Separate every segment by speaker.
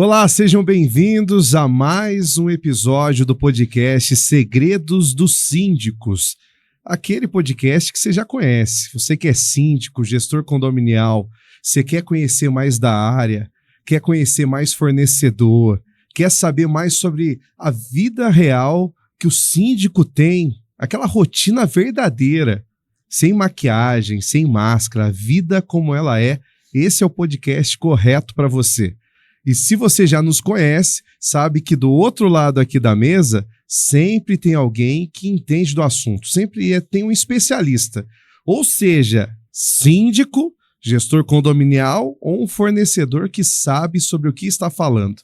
Speaker 1: Olá, sejam bem-vindos a mais um episódio do podcast Segredos dos Síndicos. Aquele podcast que você já conhece. Você que é síndico, gestor condominial, você quer conhecer mais da área, quer conhecer mais fornecedor, quer saber mais sobre a vida real que o síndico tem, aquela rotina verdadeira, sem maquiagem, sem máscara, a vida como ela é, esse é o podcast correto para você. E se você já nos conhece, sabe que do outro lado aqui da mesa, sempre tem alguém que entende do assunto, sempre tem um especialista. Ou seja, síndico, gestor condominial ou um fornecedor que sabe sobre o que está falando.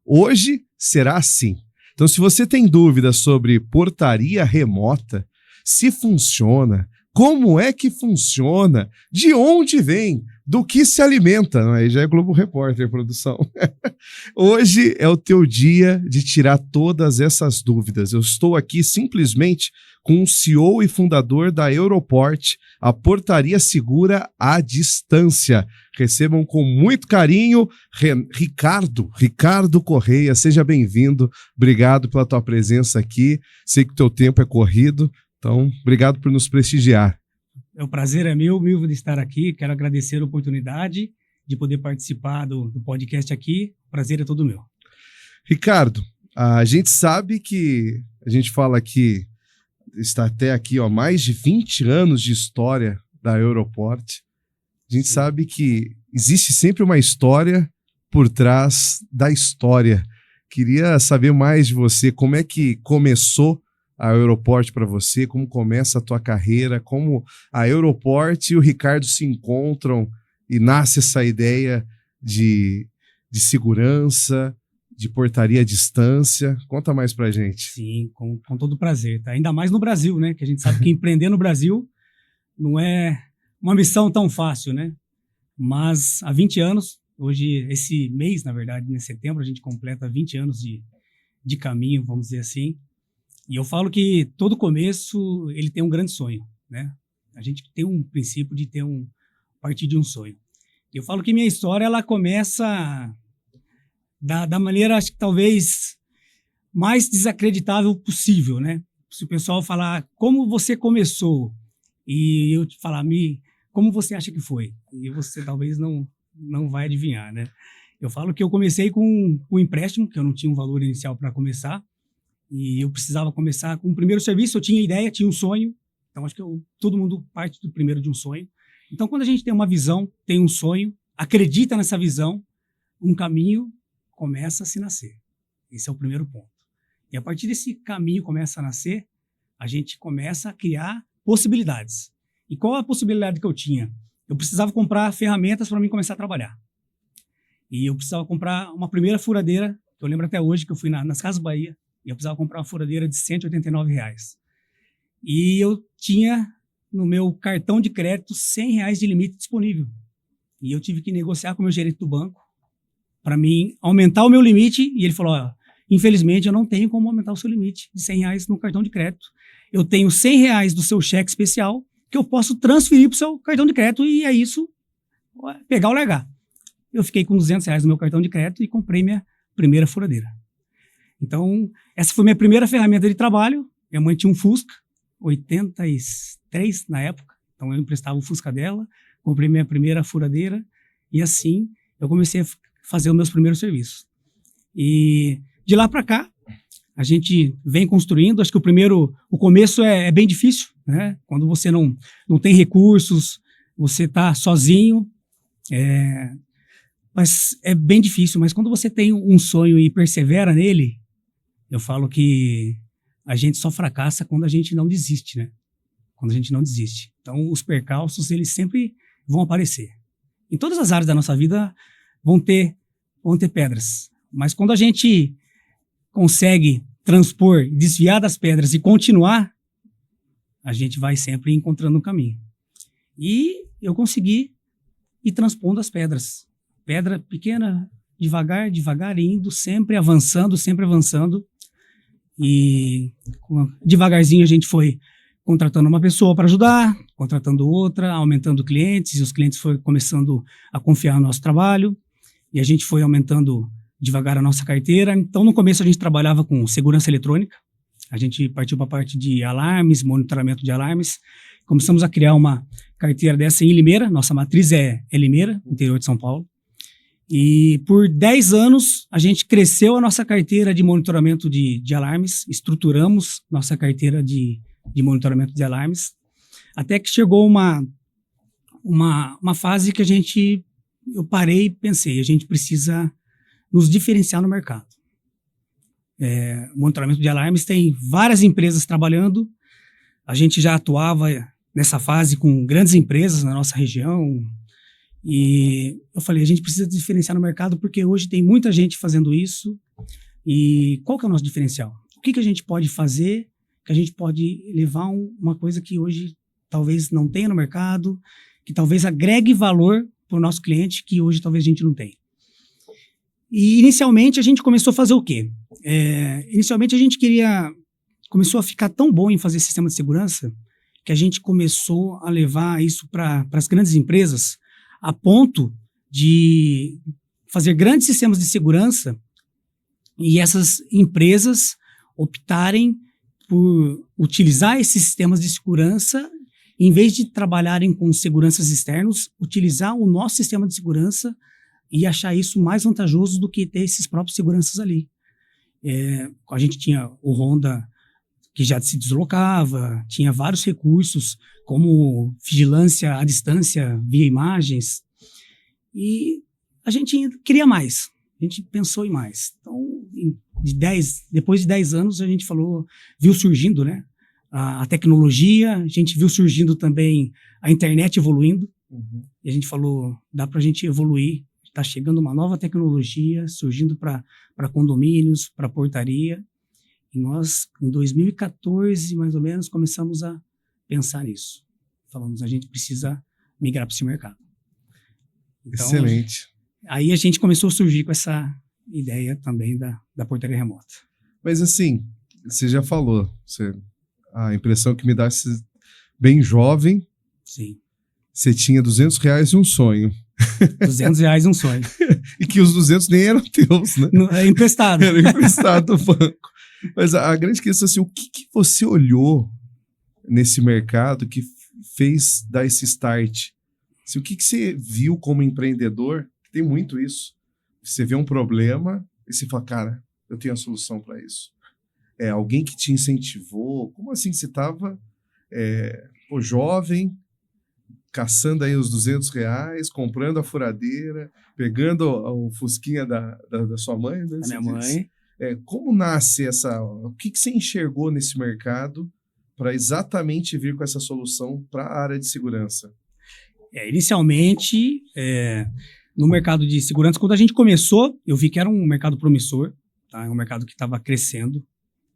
Speaker 1: Hoje será assim. Então, se você tem dúvidas sobre portaria remota, se funciona, como é que funciona, de onde vem, do que se alimenta, aí já é Globo Repórter, produção. Hoje é o teu dia de tirar todas essas dúvidas. Eu estou aqui simplesmente com o CEO e fundador da Europort, a portaria segura à distância. Recebam com muito carinho Ricardo Correia, seja bem-vindo. Obrigado pela tua presença aqui. Sei que o teu tempo é corrido, então obrigado por nos prestigiar.
Speaker 2: O prazer é meu de estar aqui. Quero agradecer a oportunidade de poder participar do podcast aqui. O prazer é todo meu.
Speaker 1: Ricardo, a gente sabe que a gente fala que está até aqui, mais de 20 anos de história da Europort. A gente sabe que existe sempre uma história por trás da história. Queria saber mais de você, como é que começou a Europort para você, como começa a tua carreira, como a Europort e o Ricardo se encontram e nasce essa ideia de segurança, de portaria à distância. Conta mais pra gente.
Speaker 2: Sim, com todo prazer. Tá? Ainda mais no Brasil, né? Que a gente sabe que empreender no Brasil não é uma missão tão fácil, né? Mas há 20 anos, hoje, esse mês, na verdade, em setembro, a gente completa 20 anos de caminho, vamos dizer assim. E eu falo que todo começo, ele tem um grande sonho, né? A gente tem um princípio de partir de um sonho. Eu falo que minha história, ela começa da maneira, acho que talvez, mais desacreditável possível, né? Se o pessoal falar como você começou e eu te falar, como você acha que foi? E você talvez não vai adivinhar, né? Eu falo que eu comecei com um empréstimo, que eu não tinha um valor inicial para começar, e eu precisava começar com o primeiro serviço. Eu tinha ideia, tinha um sonho. Então, acho que todo mundo parte do primeiro de um sonho. Então, quando a gente tem uma visão, tem um sonho, acredita nessa visão, um caminho começa a se nascer. Esse é o primeiro ponto. E a partir desse caminho começa a nascer, a gente começa a criar possibilidades. E qual a possibilidade que eu tinha? Eu precisava comprar ferramentas para mim começar a trabalhar. E eu precisava comprar uma primeira furadeira, que eu lembro até hoje que eu fui nas Casas Bahia, e eu precisava comprar uma furadeira de R$189. E eu tinha no meu cartão de crédito R$100 de limite disponível. E eu tive que negociar com o meu gerente do banco para mim aumentar o meu limite. E ele falou, infelizmente eu não tenho como aumentar o seu limite de R$100 no cartão de crédito. Eu tenho R$100 do seu cheque especial que eu posso transferir para o seu cartão de crédito e é isso, pegar ou largar. Eu fiquei com R$200 no meu cartão de crédito e comprei minha primeira furadeira. Então, essa foi minha primeira ferramenta de trabalho. Minha mãe tinha um Fusca, 83 na época. Então, eu emprestava o Fusca dela, comprei minha primeira furadeira e assim eu comecei a fazer os meus primeiros serviços. E de lá para cá, a gente vem construindo. Acho que o começo é bem difícil, né? Quando você não tem recursos, você está sozinho, mas é bem difícil. Mas quando você tem um sonho e persevera nele, eu falo que a gente só fracassa quando a gente não desiste, né? Quando a gente não desiste. Então, os percalços, eles sempre vão aparecer. Em todas as áreas da nossa vida vão ter pedras. Mas quando a gente consegue transpor, desviar das pedras e continuar, a gente vai sempre encontrando um caminho. E eu consegui ir transpondo as pedras. Pedra pequena, devagar, indo, sempre avançando. E devagarzinho a gente foi contratando uma pessoa para ajudar, contratando outra, aumentando clientes, e os clientes foram começando a confiar no nosso trabalho, e a gente foi aumentando devagar a nossa carteira. Então, no começo, a gente trabalhava com segurança eletrônica. A gente partiu para a parte de alarmes, monitoramento de alarmes. Começamos a criar uma carteira dessa em Limeira. Nossa matriz é Limeira, interior de São Paulo. E por 10 anos, a gente cresceu a nossa carteira de monitoramento de alarmes, estruturamos nossa carteira de monitoramento de alarmes, até que chegou uma fase que eu parei e pensei, a gente precisa nos diferenciar no mercado. Monitoramento de alarmes tem várias empresas trabalhando, a gente já atuava nessa fase com grandes empresas na nossa região, e eu falei, a gente precisa diferenciar no mercado porque hoje tem muita gente fazendo isso. E qual que é o nosso diferencial? O que a gente pode fazer que a gente pode levar uma coisa que hoje talvez não tenha no mercado, que talvez agregue valor para o nosso cliente que hoje talvez a gente não tenha. E inicialmente a gente começou a fazer o quê? Inicialmente a gente começou a ficar tão bom em fazer sistema de segurança que a gente começou a levar isso para as grandes empresas, a ponto de fazer grandes sistemas de segurança e essas empresas optarem por utilizar esses sistemas de segurança, em vez de trabalharem com seguranças externos, utilizar o nosso sistema de segurança e achar isso mais vantajoso do que ter esses próprios seguranças ali. A gente tinha o Honda, que já se deslocava, tinha vários recursos, como vigilância à distância via imagens, e a gente queria mais, a gente pensou em mais. Então, depois de 10 anos, a gente viu surgindo, né, a tecnologia, a gente viu surgindo também a internet evoluindo, e a gente falou, dá para a gente evoluir, está chegando uma nova tecnologia, surgindo para condomínios, para portaria, e nós, em 2014, mais ou menos, começamos a pensar nisso. Falamos, a gente precisa migrar para esse mercado. Então,
Speaker 1: excelente.
Speaker 2: Aí a gente começou a surgir com essa ideia também da portaria remota.
Speaker 1: Mas assim, você já falou, a impressão que me dá bem jovem,
Speaker 2: sim,
Speaker 1: você tinha R$200 e um sonho.
Speaker 2: R$200 e um sonho.
Speaker 1: E que os 200 nem eram teus, né?
Speaker 2: É emprestado.
Speaker 1: Era emprestado do banco. Mas a grande questão é assim, o que você olhou nesse mercado que fez dar esse start? Assim, o que você viu como empreendedor? Tem muito isso. Você vê um problema e você fala, cara, eu tenho a solução para isso. Alguém que te incentivou? Como assim você estava jovem, caçando aí os R$200, comprando a furadeira, pegando o fusquinha da sua mãe? Né,
Speaker 2: da minha mãe.
Speaker 1: Como nasce o que você enxergou nesse mercado para exatamente vir com essa solução para a área de segurança?
Speaker 2: Inicialmente, no mercado de segurança, quando a gente começou, eu vi que era um mercado promissor, tá? Um mercado que estava crescendo.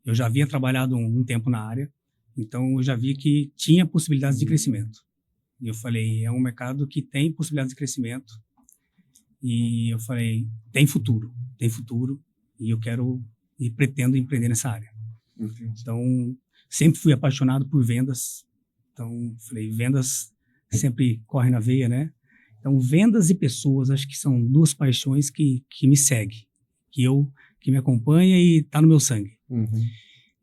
Speaker 2: Eu já havia trabalhado um tempo na área, então eu já vi que tinha possibilidades de crescimento. E eu falei, é um mercado que tem possibilidades de crescimento. E eu falei, tem futuro, e eu quero e pretendo empreender nessa área.
Speaker 1: Entendi.
Speaker 2: Então, sempre fui apaixonado por vendas. Então, falei, vendas sempre corre na veia, né? Então, vendas e pessoas, acho que são duas paixões que me seguem, que me acompanha e está no meu sangue.
Speaker 1: Uhum.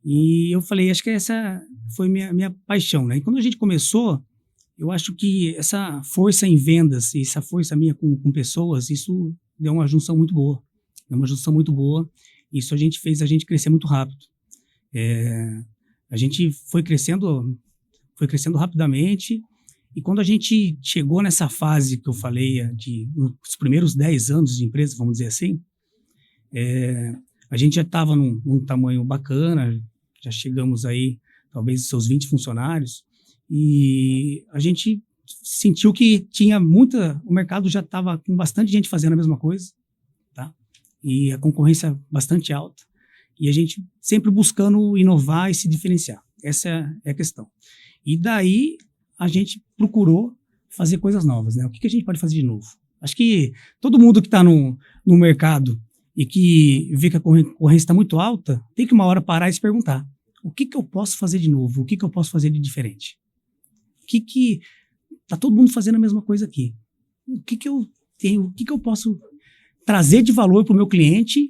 Speaker 2: E eu falei, acho que essa foi minha paixão, né? E quando a gente começou, eu acho que essa força em vendas e essa força minha com pessoas, isso deu uma junção muito boa. Isso fez a gente crescer muito rápido. A gente foi crescendo rapidamente, e quando a gente chegou nessa fase que eu falei, os primeiros 10 anos de empresa, vamos dizer assim, a gente já estava num tamanho bacana, já chegamos aí, talvez, seus 20 funcionários, e a gente sentiu que o mercado já estava com bastante gente fazendo a mesma coisa, tá? E a concorrência bastante alta, e a gente sempre buscando inovar e se diferenciar. Essa é a questão. E daí a gente procurou fazer coisas novas, né? O que a gente pode fazer de novo? Acho que todo mundo que está no mercado e que vê que a concorrência está muito alta, tem que uma hora parar e se perguntar, o que eu posso fazer de novo? O que eu posso fazer de diferente? Tá todo mundo fazendo a mesma coisa aqui? O que eu tenho? O que eu posso trazer de valor para o meu cliente,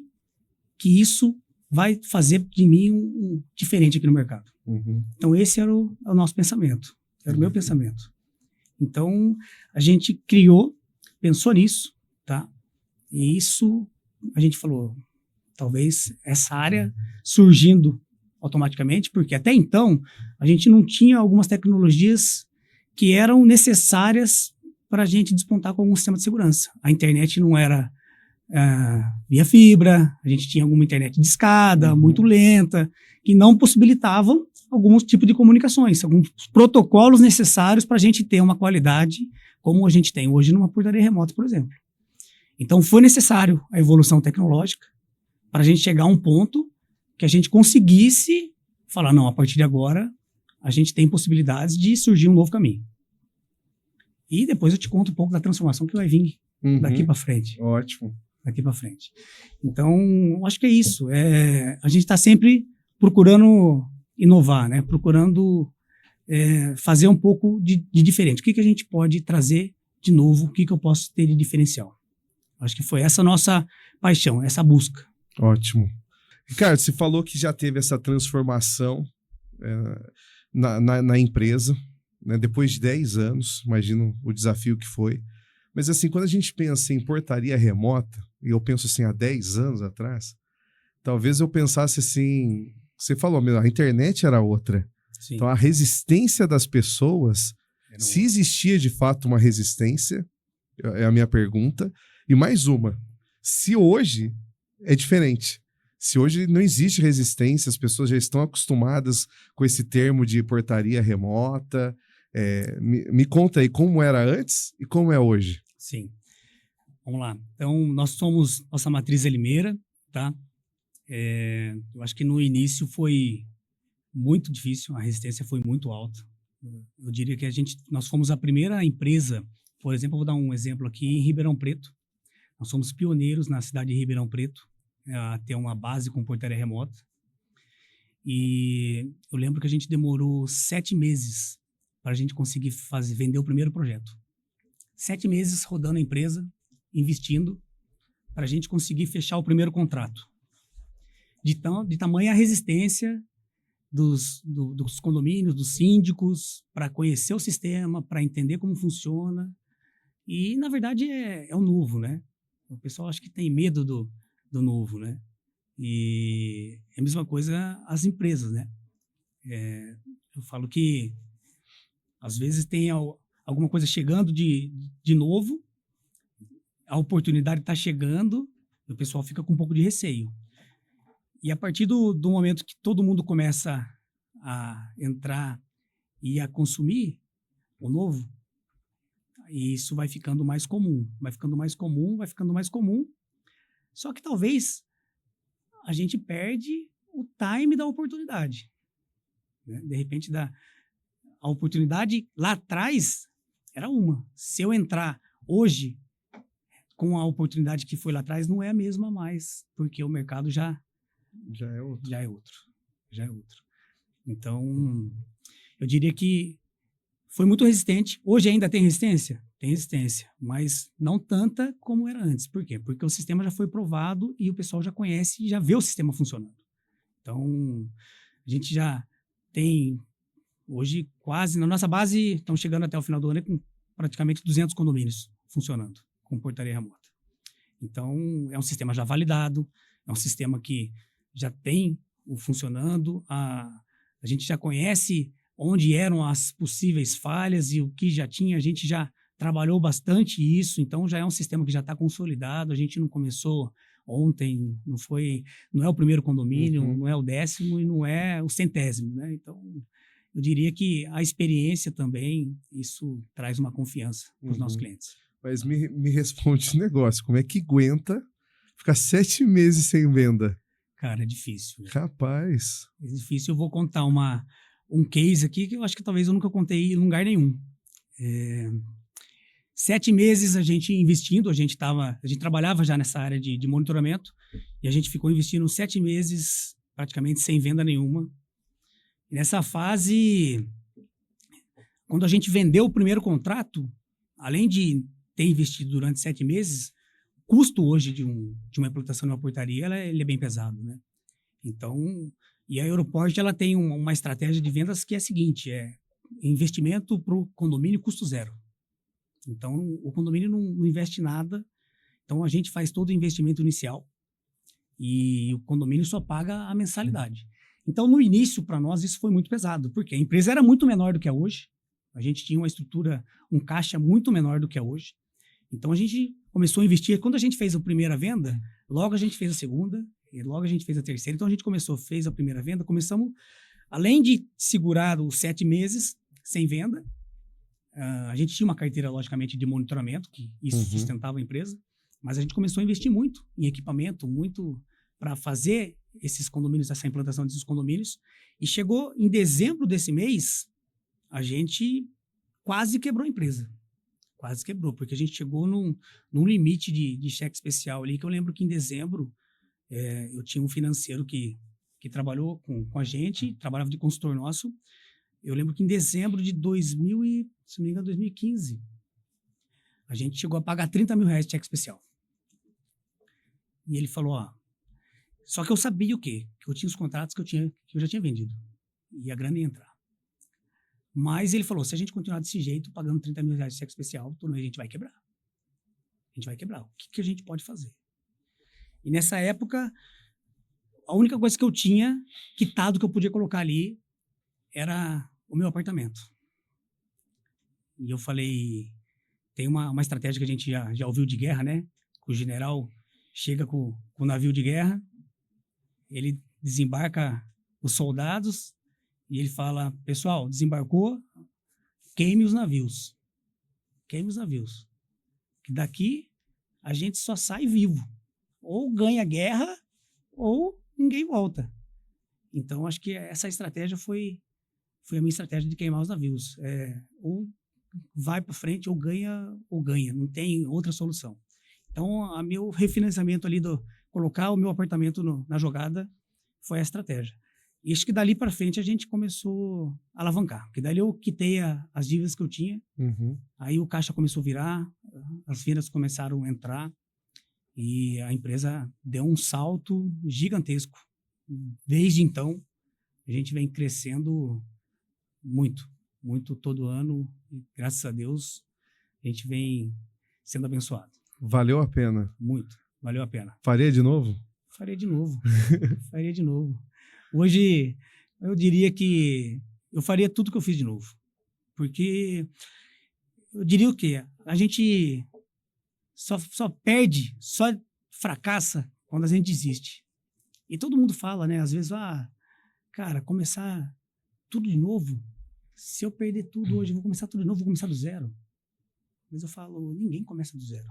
Speaker 2: que isso vai fazer de mim um diferente aqui no mercado.
Speaker 1: Uhum.
Speaker 2: Então, esse era o nosso pensamento, era o meu pensamento. Então, a gente pensou nisso, tá? E isso, a gente falou, talvez essa área surgindo automaticamente, porque até então, a gente não tinha algumas tecnologias que eram necessárias para a gente despontar com algum sistema de segurança. A internet não era via fibra, a gente tinha alguma internet discada, muito lenta, que não possibilitavam alguns tipos de comunicações, alguns protocolos necessários para a gente ter uma qualidade como a gente tem hoje numa portaria remota, por exemplo. Então, foi necessário a evolução tecnológica para a gente chegar a um ponto que a gente conseguisse falar, não, a partir de agora, a gente tem possibilidades de surgir um novo caminho. E depois eu te conto um pouco da transformação que vai vir daqui para frente.
Speaker 1: Ótimo.
Speaker 2: Daqui para frente. Então, acho que é isso. A gente está sempre procurando inovar, né? Procurando fazer um pouco de diferente. O que a gente pode trazer de novo? O que eu posso ter de diferencial? Acho que foi essa nossa paixão, essa busca.
Speaker 1: Ótimo. Ricardo, você falou que já teve essa transformação na empresa, né? Depois de 10 anos, imagino o desafio que foi. Mas assim, quando a gente pensa em portaria remota, e eu penso assim, há 10 anos atrás, talvez eu pensasse assim, você falou mesmo, a internet era outra.
Speaker 2: Sim.
Speaker 1: Então a resistência das pessoas, se existia de fato uma resistência, é a minha pergunta. E mais uma, se hoje é diferente, se hoje não existe resistência, as pessoas já estão acostumadas com esse termo de portaria remota, me conta aí como era antes e como é hoje.
Speaker 2: Sim. Vamos lá. Então, nossa matriz é Limeira, tá? Eu acho que no início foi muito difícil, a resistência foi muito alta. Eu diria que nós fomos a primeira empresa, por exemplo, eu vou dar um exemplo aqui, em Ribeirão Preto. Nós somos pioneiros na cidade de Ribeirão Preto, a ter uma base com portaria remota. E eu lembro que a gente demorou 7 meses para a gente conseguir vender o primeiro projeto. 7 meses rodando a empresa, investindo, para a gente conseguir fechar o primeiro contrato. De tamanha resistência dos condomínios, dos síndicos, para conhecer o sistema, para entender como funciona. E, na verdade, é o novo, né? O pessoal acha que tem medo do novo, né? E é a mesma coisa as empresas, né? Eu falo que, às vezes, tem alguma coisa chegando de novo, a oportunidade está chegando, o pessoal fica com um pouco de receio. E a partir do momento que todo mundo começa a entrar e a consumir o novo, isso vai ficando mais comum, vai ficando mais comum, vai ficando mais comum. Só que talvez a gente perde o time da oportunidade, né? De repente, a oportunidade lá atrás era uma. Se eu entrar hoje com a oportunidade que foi lá atrás, não é a mesma mais, porque o mercado já é outro. Então, eu diria que foi muito resistente. Hoje ainda tem resistência? Tem resistência, mas não tanta como era antes. Por quê? Porque o sistema já foi provado e o pessoal já conhece e já vê o sistema funcionando. Então, a gente já tem, hoje, quase, na nossa base, estamos chegando até o final do ano com praticamente 200 condomínios funcionando com portaria remota. Então, é um sistema já validado, é um sistema que já tem o funcionando, a gente já conhece onde eram as possíveis falhas e o que já tinha, a gente já trabalhou bastante isso, então já é um sistema que já está consolidado, a gente não começou ontem, não é o primeiro condomínio, não é o 10º e não é o 100º, né? Então, eu diria que a experiência também, isso traz uma confiança para os nossos clientes.
Speaker 1: Mas me responde esse negócio, como é que aguenta ficar 7 meses sem venda?
Speaker 2: Cara, é difícil.
Speaker 1: Rapaz.
Speaker 2: É difícil. Eu vou contar um case aqui que eu acho que talvez eu nunca contei em lugar nenhum. 7 meses a gente investindo, a gente trabalhava já nessa área de monitoramento e a gente ficou investindo 7 meses praticamente sem venda nenhuma. E nessa fase, quando a gente vendeu o primeiro contrato, além de ter investido durante 7 meses, custo hoje de uma implantação de uma portaria, ele é bem pesado, né? Então, e a Europort, ela tem uma estratégia de vendas que é a seguinte, investimento para o condomínio custo zero. Então, o condomínio não investe nada, então a gente faz todo o investimento inicial e o condomínio só paga a mensalidade. Então, no início, para nós, isso foi muito pesado, porque a empresa era muito menor do que é hoje, a gente tinha uma estrutura, um caixa muito menor do que é hoje. Então, a gente começou a investir. Quando a gente fez a primeira venda, logo a gente fez a segunda, e logo a gente fez a terceira. Então, a gente fez a primeira venda, começamos, além de segurar os 7 meses sem venda, a gente tinha uma carteira, logicamente, de monitoramento, que isso sustentava a empresa, mas a gente começou a investir muito em equipamento, muito para fazer esses condomínios, essa implantação desses condomínios, e chegou em dezembro desse mês, a gente quase quebrou a empresa. Quase quebrou, porque a gente chegou num limite de cheque especial ali, que eu lembro que em dezembro eu tinha um financeiro que trabalhou com a gente, trabalhava de consultor nosso. Eu lembro que em dezembro de 2015, a gente chegou a pagar R$30 mil de cheque especial. E ele falou, só que eu sabia o quê? Que eu tinha os contratos que eu já tinha vendido. E a grana ia entrar. Mas ele falou, se a gente continuar desse jeito, pagando R$30 mil de cheque especial, todo mês a gente vai quebrar. A gente vai quebrar. O que a gente pode fazer? E nessa época, a única coisa que eu tinha quitado que eu podia colocar ali era o meu apartamento. E eu falei, tem uma estratégia que a gente já ouviu de guerra, né? O general chega com o navio de guerra, ele desembarca os soldados e ele fala, pessoal, desembarcou, queime os navios. Queime os navios. Que daqui a gente só sai vivo. Ou ganha guerra, ou ninguém volta. Então, acho que essa estratégia foi a minha estratégia de queimar os navios. Ou vai para frente, ou ganha. Não tem outra solução. Então, o meu refinanciamento ali, colocar o meu apartamento na jogada, foi a estratégia. E acho que dali para frente a gente começou a alavancar. Porque dali eu quitei as dívidas que eu tinha. Aí o caixa começou a virar, as vendas começaram a entrar. E a empresa deu um salto gigantesco. Desde então, a gente vem crescendo muito, muito todo ano. E, graças a Deus, a gente vem sendo abençoado.
Speaker 1: Valeu a pena?
Speaker 2: Muito, valeu a pena.
Speaker 1: Faria de novo?
Speaker 2: Faria de novo. Faria de novo. Hoje, eu diria que eu faria tudo que eu fiz de novo. Porque eu diria o quê? A gente só perde, só fracassa quando a gente desiste. E todo mundo fala, né? Às vezes, cara, começar tudo de novo. Se eu perder tudo hoje, eu vou começar tudo de novo, vou começar do zero. Mas eu falo, ninguém começa do zero.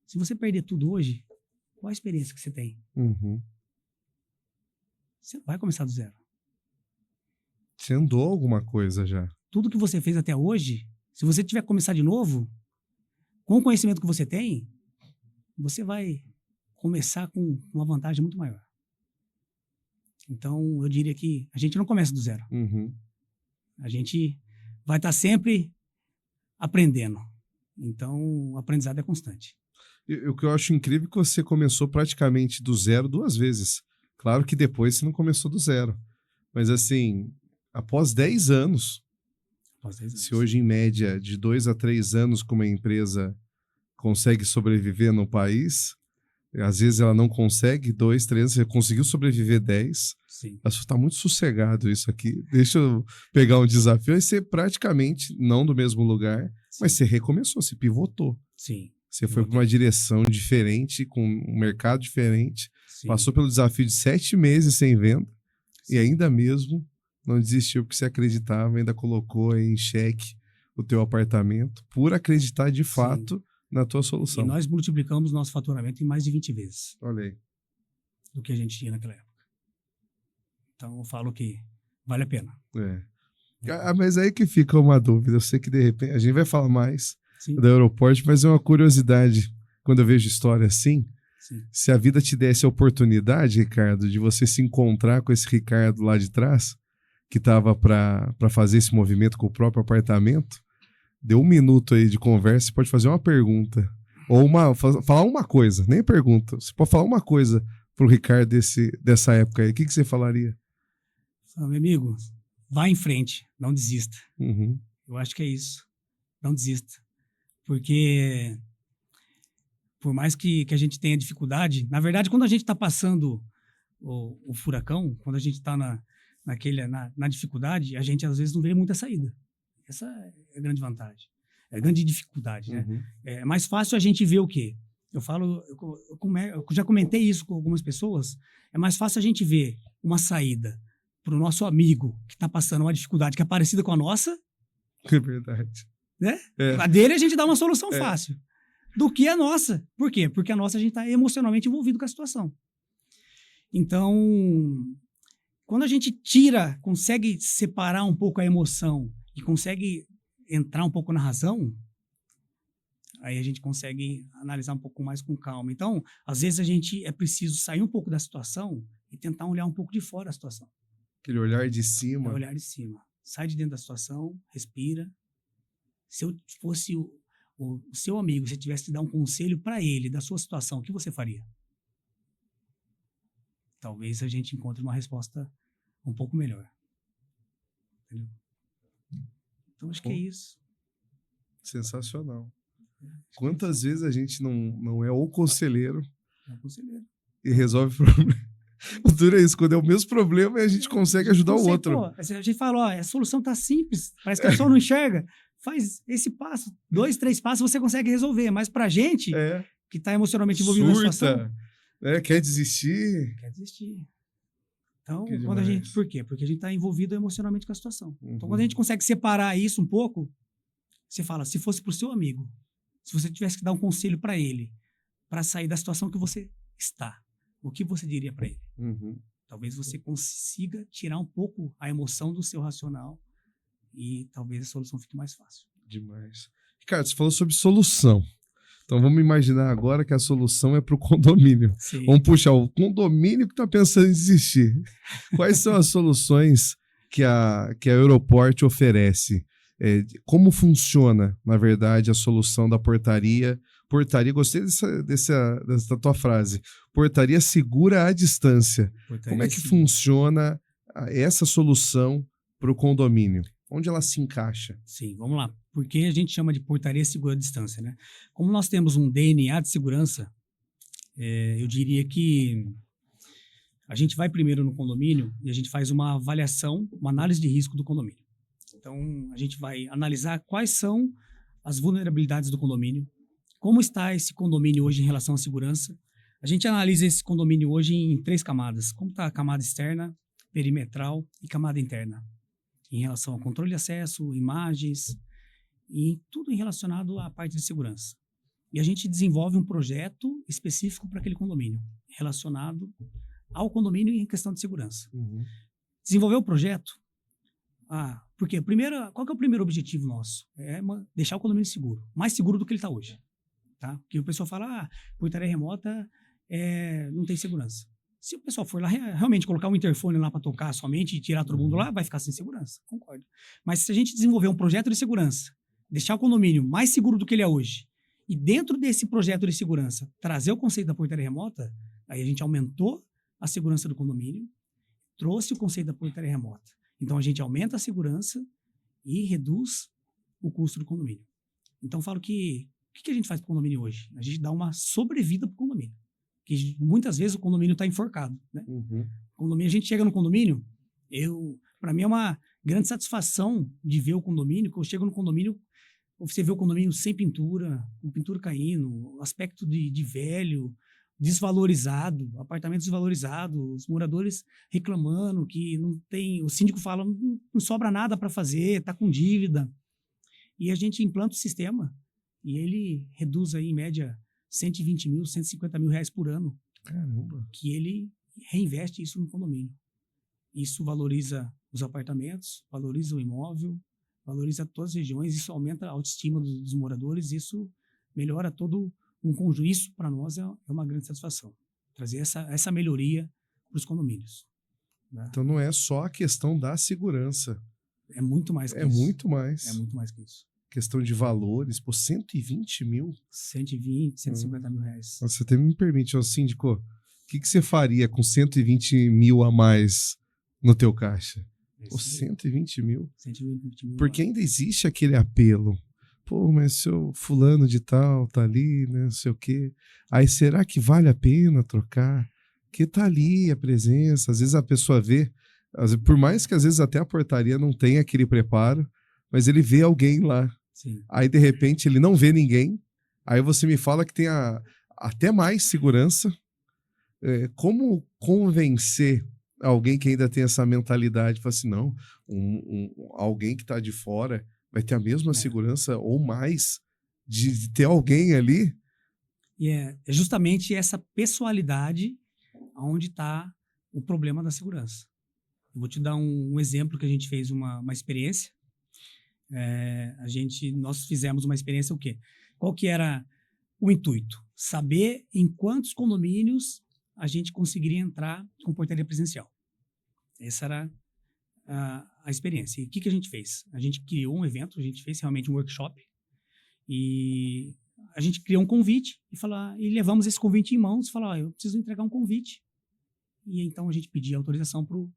Speaker 2: Se você perder tudo hoje, qual a experiência que você tem? Você não vai começar do zero.
Speaker 1: Você andou alguma coisa já.
Speaker 2: Tudo que você fez até hoje, se você tiver que começar de novo, com o conhecimento que você tem, você vai começar com uma vantagem muito maior. Então, eu diria que a gente não começa do zero. A gente vai estar sempre aprendendo. Então, o aprendizado é constante.
Speaker 1: O que eu acho incrível é que você começou praticamente do zero 2 vezes. Claro que depois você não começou do zero. Mas assim, após 10 anos, se hoje em média de 2 a 3 anos que uma empresa consegue sobreviver no país, às vezes ela não consegue 2, 3 anos, você conseguiu sobreviver 10.
Speaker 2: Sim.
Speaker 1: Está muito sossegado isso aqui. Deixa eu pegar um desafio. Aí você praticamente, não do mesmo lugar, mas você recomeçou, você pivotou.
Speaker 2: Sim.
Speaker 1: Você foi para uma direção diferente, com um mercado diferente, passou pelo desafio de 7 meses sem venda e ainda mesmo não desistiu porque você acreditava, ainda colocou em xeque o teu apartamento por acreditar de fato na tua solução.
Speaker 2: E nós multiplicamos nosso faturamento em mais de 20 vezes.
Speaker 1: Olha aí.
Speaker 2: Do que a gente tinha naquela época. Então eu falo que vale a pena.
Speaker 1: Mas aí que fica uma dúvida. Eu sei que de repente a gente vai falar mais da Europort, mas é uma curiosidade quando eu vejo história assim. Se a vida te desse a oportunidade, Ricardo, de você se encontrar com esse Ricardo lá de trás, que estava para fazer esse movimento com o próprio apartamento, deu 1 minuto aí de conversa, você pode fazer uma pergunta. Ou falar uma coisa, nem pergunta. Você pode falar uma coisa pro Ricardo dessa época aí. O que você falaria?
Speaker 2: Fala, meu amigo, vá em frente, não desista.
Speaker 1: Uhum.
Speaker 2: Eu acho que é isso. Não desista. Porque por mais que a gente tenha dificuldade, na verdade, quando a gente está passando o furacão, quando a gente está na dificuldade, a gente às vezes não vê muita saída. Essa é a grande vantagem. É a grande dificuldade, né?
Speaker 1: Uhum.
Speaker 2: É mais fácil a gente ver o quê? Eu já comentei isso com algumas pessoas, é mais fácil a gente ver uma saída para o nosso amigo que está passando uma dificuldade que é parecida com a nossa,
Speaker 1: É verdade.
Speaker 2: né?
Speaker 1: É.
Speaker 2: A dele a gente dá uma solução fácil, do que a nossa. Por quê? Porque a nossa a gente está emocionalmente envolvido com a situação. Então, quando a gente consegue separar um pouco a emoção e consegue entrar um pouco na razão, aí a gente consegue analisar um pouco mais com calma. Então, às vezes é preciso sair um pouco da situação e tentar olhar um pouco de fora da situação.
Speaker 1: Aquele olhar de cima.
Speaker 2: É olhar de cima. Sai de dentro da situação, respira. Se eu fosse o seu amigo, se eu tivesse que dar um conselho para ele da sua situação, o que você faria? Talvez a gente encontre uma resposta um pouco melhor. Entendeu? Então, acho que é isso.
Speaker 1: Sensacional. Quantas vezes a gente não é o conselheiro
Speaker 2: É o conselheiro.
Speaker 1: e resolve o problema? O duro é isso, quando é o mesmo problema e a gente consegue ajudar o outro.
Speaker 2: Pô, a gente fala, ó, a solução tá simples, parece que a pessoa não enxerga. Faz esse passo, 2, 3 passos você consegue resolver, mas pra gente que tá emocionalmente envolvido na situação...
Speaker 1: Quer desistir.
Speaker 2: Quer desistir. Então, por quê? Porque a gente tá envolvido emocionalmente com a situação.
Speaker 1: Uhum.
Speaker 2: Então, quando a gente consegue separar isso um pouco, você fala, se fosse pro seu amigo, se você tivesse que dar um conselho para ele, para sair da situação que você está, o que você diria para ele?
Speaker 1: Uhum.
Speaker 2: Talvez você consiga tirar um pouco a emoção do seu racional e talvez a solução fique mais fácil.
Speaker 1: Demais. Ricardo, você falou sobre solução. Então vamos imaginar agora que a solução é para o condomínio.
Speaker 2: Sim.
Speaker 1: Vamos puxar o condomínio que está pensando em desistir. Quais são as soluções que a Europort oferece? Como funciona, na verdade, a solução da portaria? Gostei dessa tua frase. Portaria segura à distância. Como é que funciona essa solução para o condomínio? Onde ela se encaixa?
Speaker 2: Sim, vamos lá. Por que a gente chama de portaria segura à distância, né? Como nós temos um DNA de segurança, eu diria que a gente vai primeiro no condomínio e a gente faz uma avaliação, uma análise de risco do condomínio. Então, a gente vai analisar quais são as vulnerabilidades do condomínio, como está esse condomínio hoje em relação à segurança. A gente analisa esse condomínio hoje em 3 camadas. Como está a camada externa, perimetral e camada interna. Em relação ao controle de acesso, imagens e tudo relacionado à parte de segurança. E a gente desenvolve um projeto específico para aquele condomínio, relacionado ao condomínio em questão de segurança.
Speaker 1: Uhum.
Speaker 2: Desenvolver o projeto, porque qual que é o primeiro objetivo nosso? É deixar o condomínio seguro, mais seguro do que ele está hoje. Tá? Porque o pessoal fala, portaria remota não tem segurança. Se o pessoal for lá realmente colocar um interfone lá para tocar somente e tirar todo mundo lá, vai ficar sem segurança, concordo. Mas se a gente desenvolver um projeto de segurança, deixar o condomínio mais seguro do que ele é hoje, e dentro desse projeto de segurança, trazer o conceito da portaria remota, aí a gente aumentou a segurança do condomínio, trouxe o conceito da portaria remota. Então, a gente aumenta a segurança e reduz o custo do condomínio. Então, eu falo que o que a gente faz para o condomínio hoje? A gente dá uma sobrevida para o condomínio. Porque muitas vezes o condomínio está enforcado. Né?
Speaker 1: Uhum.
Speaker 2: A gente chega no condomínio, para mim é uma grande satisfação de ver o condomínio, que eu chego no condomínio, você vê o condomínio sem pintura, com pintura caindo, aspecto de velho, desvalorizado, apartamento desvalorizado, os moradores reclamando que não tem, o síndico fala, não sobra nada para fazer, está com dívida. E a gente implanta o sistema e ele reduz aí, em média, 120 mil, 150 mil reais por ano.
Speaker 1: Caramba.
Speaker 2: Que ele reinveste isso no condomínio. Isso valoriza os apartamentos, valoriza o imóvel, valoriza todas as regiões, isso aumenta a autoestima dos moradores, isso melhora todo um conjunto. Isso, para nós, é uma grande satisfação. Trazer essa melhoria para os condomínios. Né?
Speaker 1: Então não é só a questão da segurança.
Speaker 2: É muito mais que isso.
Speaker 1: É muito mais.
Speaker 2: É muito mais que isso.
Speaker 1: questão de valores, pô, 120 mil?
Speaker 2: 120, 150 mil reais.
Speaker 1: Você até me permite, ó, síndico, o que você faria com 120 mil a mais no teu caixa? Pô, 120 mil?
Speaker 2: 120 mil.
Speaker 1: Porque ainda existe aquele apelo. Pô, mas seu fulano de tal tá ali, né, não sei o quê. Aí será que vale a pena trocar? Que tá ali a presença, às vezes a pessoa vê, por mais que às vezes até a portaria não tenha aquele preparo, mas ele vê alguém lá.
Speaker 2: Sim.
Speaker 1: Aí de repente ele não vê ninguém, aí você me fala que tem até mais segurança. Como convencer alguém que ainda tem essa mentalidade, fala assim, não, alguém que tá de fora vai ter a mesma segurança ou mais de ter alguém ali?
Speaker 2: E é justamente essa pessoalidade onde está o problema da segurança. Eu vou te dar um exemplo que a gente fez uma experiência. Nós fizemos uma experiência o quê? Qual que era o intuito? Saber em quantos condomínios a gente conseguiria entrar com portaria presencial. Essa era a experiência. E o que a gente fez? A gente criou um evento, a gente fez realmente um workshop e a gente criou um convite e levamos esse convite em mãos e falou, eu preciso entregar um convite. E então a gente pedia autorização para o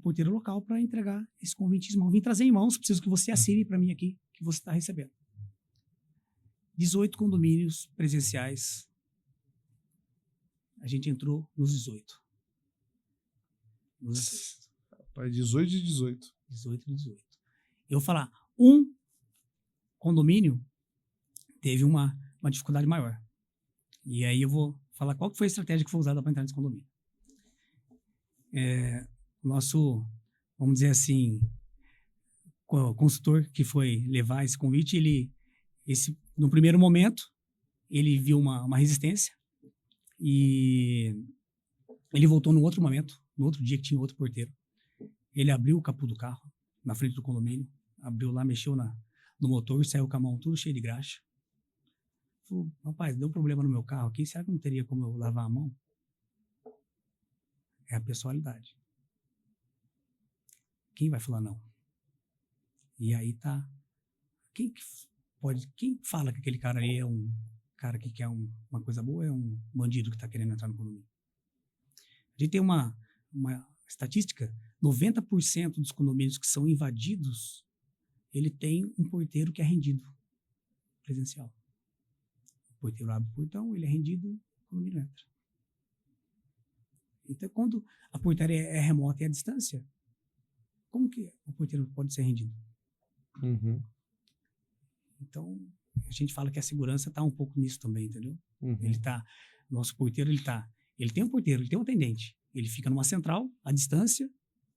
Speaker 2: porteiro local para entregar esse convite em mãos. Vim trazer em mãos, preciso que você assine para mim aqui, que você está recebendo. 18 condomínios presenciais. A gente entrou nos 18.
Speaker 1: Rapaz, 18 de 18.
Speaker 2: 18 de 18. Eu vou falar, um condomínio teve uma dificuldade maior. E aí eu vou falar qual que foi a estratégia que foi usada para entrar nesse condomínio. Nosso, vamos dizer assim, consultor que foi levar esse convite, no primeiro momento, ele viu uma resistência e ele voltou no outro momento, no outro dia que tinha outro porteiro. Ele abriu o capô do carro, na frente do condomínio, abriu lá, mexeu no motor, saiu com a mão tudo cheio de graxa. Falou, rapaz, deu problema no meu carro aqui, será que não teria como eu lavar a mão? É a pessoalidade. Quem vai falar não? E aí tá. Quem fala que aquele cara ali é um cara que quer uma coisa boa, é um bandido que tá querendo entrar no condomínio? A gente tem uma estatística, 90% dos condomínios que são invadidos, ele tem um porteiro que é rendido presencial. O porteiro abre o portão, ele é rendido, o condomínio entra. Então, quando a portaria é remota e à distância, como que o porteiro pode ser rendido?
Speaker 1: Uhum.
Speaker 2: Então, a gente fala que a segurança está um pouco nisso também, entendeu?
Speaker 1: Uhum.
Speaker 2: Nosso porteiro, ele tem um porteiro, ele tem um atendente. Ele fica numa central, à distância,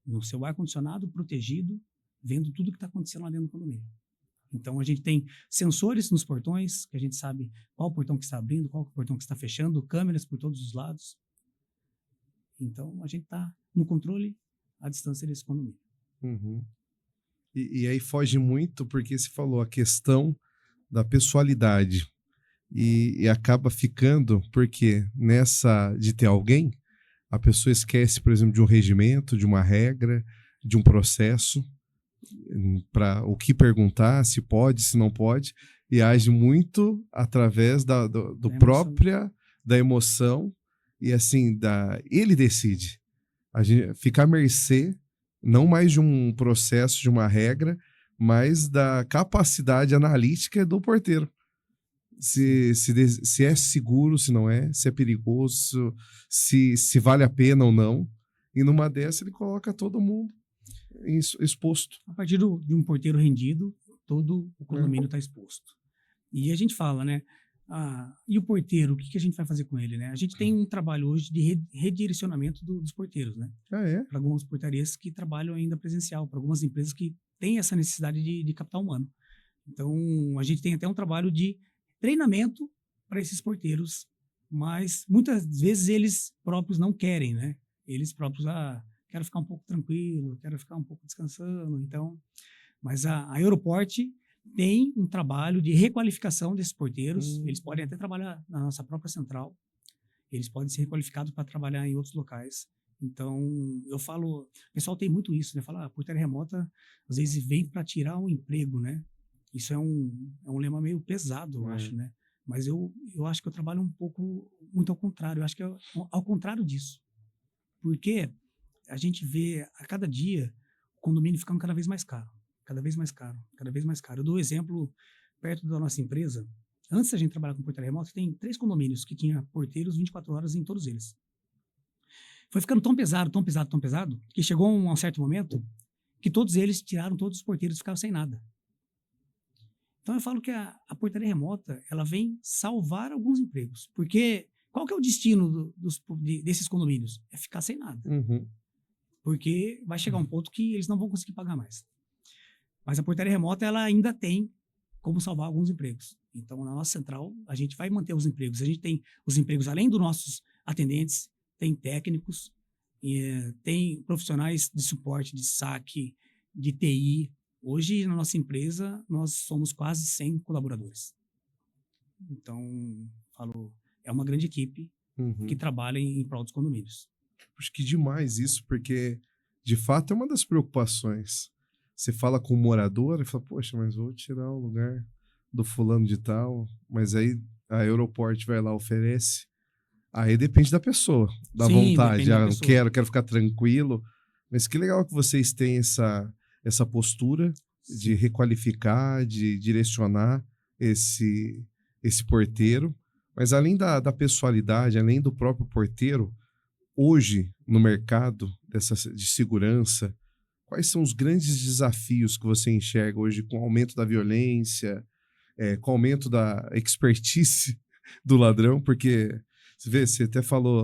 Speaker 2: no seu ar-condicionado, protegido, vendo tudo que está acontecendo lá dentro do condomínio. Então, a gente tem sensores nos portões, que a gente sabe qual portão que está abrindo, qual portão que está fechando, câmeras por todos os lados. Então, a gente está no controle à distância desse condomínio.
Speaker 1: Uhum. E aí foge muito, porque você falou a questão da pessoalidade. E acaba ficando, porque nessa de ter alguém, a pessoa esquece, por exemplo, de um regimento, de uma regra, de um processo, para o que perguntar, se pode, se não pode, e age muito através da emoção, e assim, ele decide. A gente fica à mercê, não mais de um processo, de uma regra, mas da capacidade analítica do porteiro. Se é seguro, se não é, se é perigoso, se vale a pena ou não. E numa dessa ele coloca todo mundo exposto.
Speaker 2: A partir de um porteiro rendido, todo o condomínio está exposto. E a gente fala, né? E o porteiro, o que a gente vai fazer com ele, né? A gente tem um trabalho hoje de redirecionamento dos porteiros, né? Para algumas portarias que trabalham ainda presencial, para algumas empresas que têm essa necessidade de capital humano. Então, a gente tem até um trabalho de treinamento para esses porteiros, mas muitas vezes eles próprios não querem, né? Eles próprios, quero ficar um pouco tranquilo, quero ficar um pouco descansando, então... Mas a Aeroporto tem um trabalho de requalificação desses porteiros, eles podem até trabalhar na nossa própria central, eles podem ser requalificados para trabalhar em outros locais. Então, eu falo, o pessoal tem muito isso, né? Fala, a portaria remota às vezes vem para tirar um emprego, né? Isso é um lema meio pesado, eu acho, né? Mas eu acho que eu trabalho um pouco, muito ao contrário. Eu acho que é ao contrário disso. Porque a gente vê a cada dia o condomínio ficando cada vez mais caro. Cada vez mais caro, cada vez mais caro. Eu dou um exemplo perto da nossa empresa. Antes da gente trabalhar com portaria remota, tem 3 condomínios que tinha porteiros 24 horas em todos eles. Foi ficando tão pesado, tão pesado, tão pesado, que chegou um certo momento que todos eles tiraram todos os porteiros e ficaram sem nada. Então eu falo que a portaria remota, ela vem salvar alguns empregos. Porque qual que é o destino desses condomínios? É ficar sem nada.
Speaker 1: Uhum.
Speaker 2: Porque vai chegar um ponto que eles não vão conseguir pagar mais. Mas a portaria remota, ela ainda tem como salvar alguns empregos. Então, na nossa central, a gente vai manter os empregos. A gente tem os empregos, além dos nossos atendentes, tem técnicos, tem profissionais de suporte, de saque, de TI. Hoje, na nossa empresa, nós somos quase 100 colaboradores. Então, é uma grande equipe que trabalha em prol dos condomínios.
Speaker 1: Acho que demais isso, porque, de fato, é uma das preocupações. Você fala com o morador e fala, poxa, mas vou tirar o lugar do fulano de tal, mas aí a Europort vai lá, oferece. Aí depende da pessoa, da vontade. Ah, quero ficar tranquilo. Mas que legal que vocês têm essa postura de requalificar, de direcionar esse porteiro. Mas além da pessoalidade, além do próprio porteiro, hoje, no mercado de segurança, quais são os grandes desafios que você enxerga hoje com o aumento da violência, com o aumento da expertise do ladrão? Porque, você até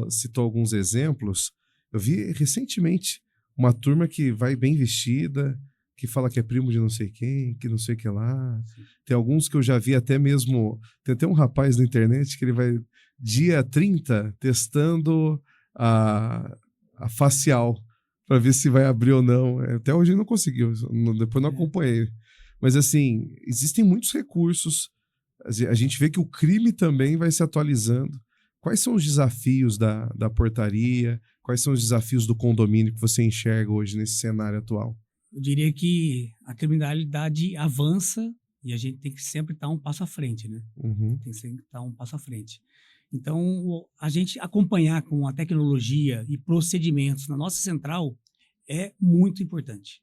Speaker 1: citou alguns exemplos. Eu vi recentemente uma turma que vai bem vestida, que fala que é primo de não sei quem, que não sei o que lá. Sim. Tem alguns que eu já vi até mesmo... Tem até um rapaz na internet que ele vai, dia 30, testando a facial, para ver se vai abrir ou não. Até hoje ele não conseguiu, depois não acompanhei. Mas, assim, existem muitos recursos. A gente vê que o crime também vai se atualizando. Quais são os desafios da portaria? Quais são os desafios do condomínio que você enxerga hoje nesse cenário atual?
Speaker 2: Eu diria que a criminalidade avança e a gente tem que sempre estar um passo à frente, né? Tem que sempre estar um passo à frente. Então, a gente acompanhar com a tecnologia e procedimentos na nossa central é muito importante.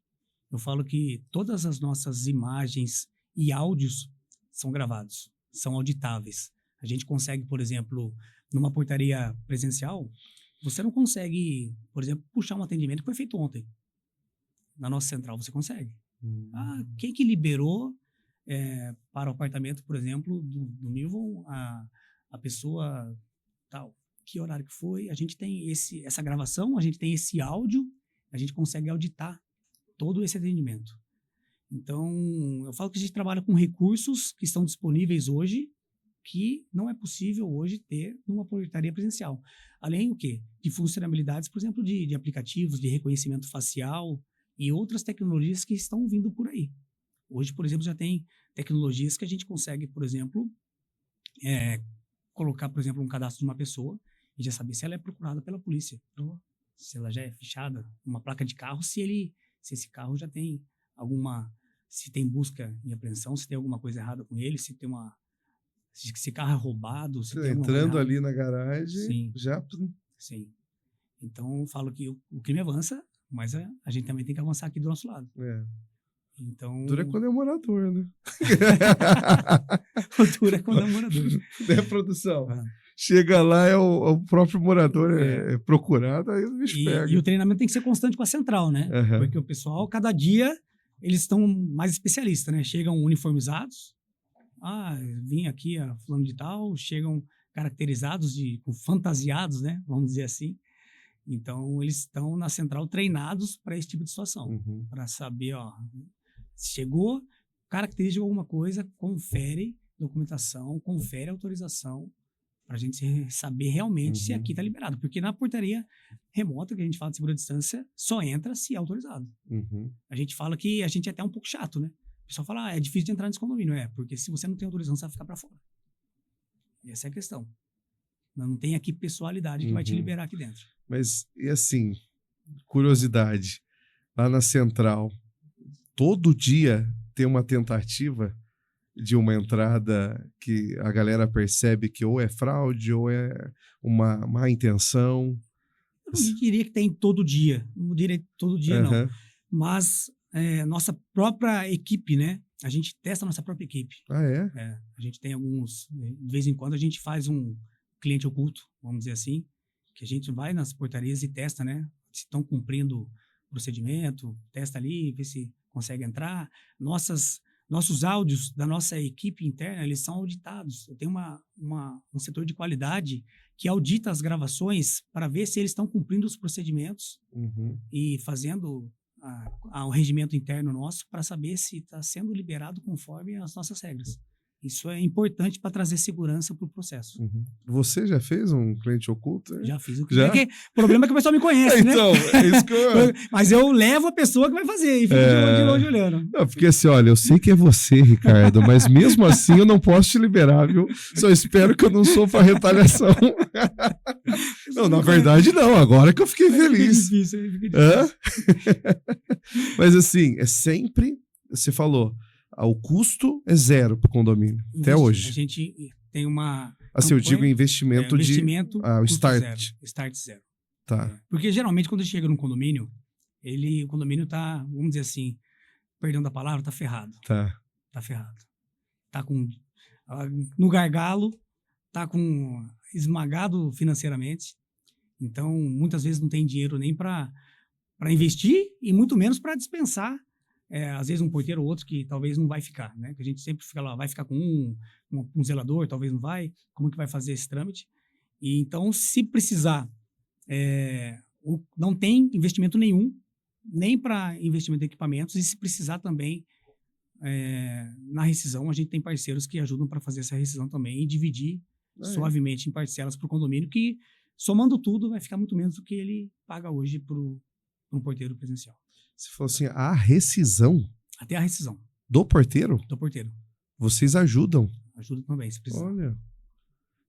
Speaker 2: Eu falo que todas as nossas imagens e áudios são gravados, são auditáveis. A gente consegue, por exemplo, numa portaria presencial, você não consegue, por exemplo, puxar um atendimento que foi feito ontem. Na nossa central você consegue. Quem que liberou para o apartamento, por exemplo, do Nilvon, a pessoa tal, que horário que foi, a gente tem essa gravação, a gente tem esse áudio, a gente consegue auditar todo esse atendimento. Então, eu falo que a gente trabalha com recursos que estão disponíveis hoje, que não é possível hoje ter numa portaria presencial. Além do quê? De funcionalidades, por exemplo, de aplicativos de reconhecimento facial e outras tecnologias que estão vindo por aí. Hoje, por exemplo, já tem tecnologias que a gente consegue, por exemplo, colocar, por exemplo, um cadastro de uma pessoa e já saber se ela é procurada pela polícia, se ela já é fichada, uma placa de carro, se esse carro já tem se tem busca e apreensão, se tem alguma coisa errada com ele, se esse carro é roubado, se tem
Speaker 1: entrando ali na garagem,
Speaker 2: sim,
Speaker 1: já...
Speaker 2: Sim. Então, eu falo que o crime avança, mas a gente também tem que avançar aqui do nosso lado. Então...
Speaker 1: Dura quando é morador, né?
Speaker 2: Dura quando é morador.
Speaker 1: Produção. Chega lá, é o próprio morador procurado, aí o bicho pega.
Speaker 2: E o treinamento tem que ser constante com a central, né? Porque o pessoal, cada dia, eles estão mais especialistas, né? Chegam uniformizados. Vim aqui a fulano de tal. Chegam caracterizados, fantasiados, né? Vamos dizer assim. Então, eles estão na central treinados para esse tipo de situação. Para saber, chegou, caracteriza alguma coisa, confere documentação, confere autorização, para a gente saber realmente se aqui está liberado. Porque na portaria remota, que a gente fala de segura distância, só entra se é autorizado. A gente fala que a gente é até um pouco chato, né? O pessoal fala, é difícil de entrar nesse condomínio. Porque se você não tem autorização, você vai ficar para fora. E essa é a questão. Não tem aqui pessoalidade que vai te liberar aqui dentro.
Speaker 1: Mas, e assim, curiosidade, lá na central, todo dia tem uma tentativa de uma entrada que a galera percebe que ou é fraude ou é uma má intenção?
Speaker 2: Eu não diria que tem todo dia, não diria todo dia, não.
Speaker 1: Aham.
Speaker 2: Mas nossa própria equipe, né? A gente testa a nossa própria equipe.
Speaker 1: Ah, é?
Speaker 2: A gente tem alguns, de vez em quando a gente faz um cliente oculto, vamos dizer assim, que a gente vai nas portarias e testa, né? Se estão cumprindo o procedimento, testa ali, vê se consegue entrar. Nossos áudios da nossa equipe interna, eles são auditados. Eu tenho um setor de qualidade que audita as gravações para ver se eles estão cumprindo os procedimentos
Speaker 1: Uhum.
Speaker 2: e fazendo um regimento interno nosso para saber se está sendo liberado conforme as nossas regras. Isso é importante para trazer segurança para o processo.
Speaker 1: Uhum. Você já fez um cliente oculto?
Speaker 2: Já fiz o
Speaker 1: Já?
Speaker 2: cliente. O problema é que o pessoal me conhece, né?
Speaker 1: Então, é isso que eu...
Speaker 2: Mas eu levo a pessoa que vai fazer e fico de longe olhando.
Speaker 1: Não, porque assim, olha, eu sei que é você, Ricardo, mas mesmo assim eu não posso te liberar, viu? Só espero que eu não sofra retaliação. Não, na verdade não, agora que eu fiquei feliz.
Speaker 2: Fica difícil.
Speaker 1: Mas assim, é sempre, você falou, o custo é zero para o condomínio, até hoje.
Speaker 2: A gente tem uma...
Speaker 1: Assim, eu digo investimento
Speaker 2: o
Speaker 1: start.
Speaker 2: Zero, start zero.
Speaker 1: Tá.
Speaker 2: Porque geralmente quando chega num condomínio, o condomínio tá, vamos dizer assim, perdão da palavra, tá ferrado. Tá ferrado. Tá com... no gargalo, tá com esmagado financeiramente. Então, muitas vezes não tem dinheiro nem para investir e muito menos para dispensar. Às vezes um porteiro ou outro que talvez não vai ficar, né? Que a gente sempre fica lá, vai ficar com um zelador, talvez não vai. Como que vai fazer esse trâmite? E então, se precisar, não tem investimento nenhum, nem para investimento em equipamentos, e se precisar também, na rescisão, a gente tem parceiros que ajudam para fazer essa rescisão também e dividir suavemente em parcelas para o condomínio, que somando tudo vai ficar muito menos do que ele paga hoje para um porteiro presencial.
Speaker 1: Você falou assim, a rescisão?
Speaker 2: Até a rescisão.
Speaker 1: Do porteiro?
Speaker 2: Do porteiro.
Speaker 1: Vocês ajudam?
Speaker 2: Ajuda também, se precisar.
Speaker 1: Olha.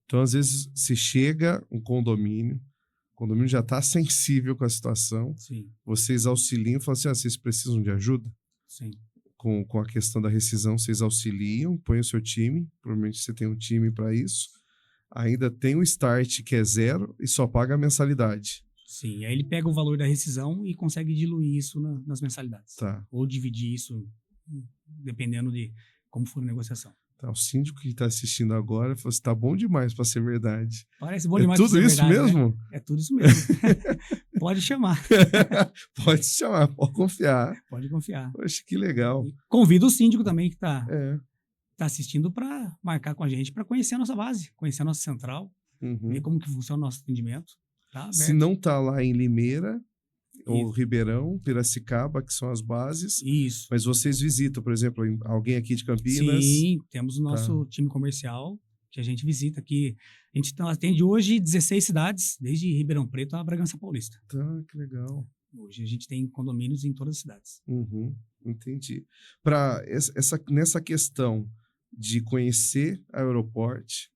Speaker 1: Então, às vezes, se chega um condomínio, o condomínio já está sensível com a situação.
Speaker 2: Sim.
Speaker 1: Vocês auxiliam e falam assim, vocês precisam de ajuda?
Speaker 2: Sim.
Speaker 1: Com a questão da rescisão, vocês auxiliam, põem o seu time, provavelmente você tem um time para isso. Ainda tem o start, que é zero, e só paga a mensalidade.
Speaker 2: Sim, aí ele pega o valor da rescisão e consegue diluir isso nas mensalidades.
Speaker 1: Tá.
Speaker 2: Ou dividir isso, dependendo de como for a negociação.
Speaker 1: Tá, o síndico que está assistindo agora falou assim, tá bom demais para ser verdade.
Speaker 2: Parece bom demais para ser
Speaker 1: verdade. É tudo isso mesmo?
Speaker 2: Né? É tudo isso mesmo. Pode chamar.
Speaker 1: Pode chamar, pode confiar.
Speaker 2: Pode confiar.
Speaker 1: Poxa, que legal.
Speaker 2: E convido o síndico também que está
Speaker 1: tá
Speaker 2: assistindo para marcar com a gente, para conhecer a nossa base, conhecer a nossa central, ver como que funciona o nosso atendimento. Tá,
Speaker 1: se não tá lá em Limeira ou Ribeirão, Piracicaba, que são as bases.
Speaker 2: Isso.
Speaker 1: Mas vocês visitam, por exemplo, alguém aqui de Campinas?
Speaker 2: Sim, temos o nosso time comercial que a gente visita aqui. A gente atende hoje 16 cidades, desde Ribeirão Preto a Bragança Paulista.
Speaker 1: Tá, que legal.
Speaker 2: Hoje a gente tem condomínios em todas as cidades.
Speaker 1: Entendi. Nessa questão de conhecer a Aeroport,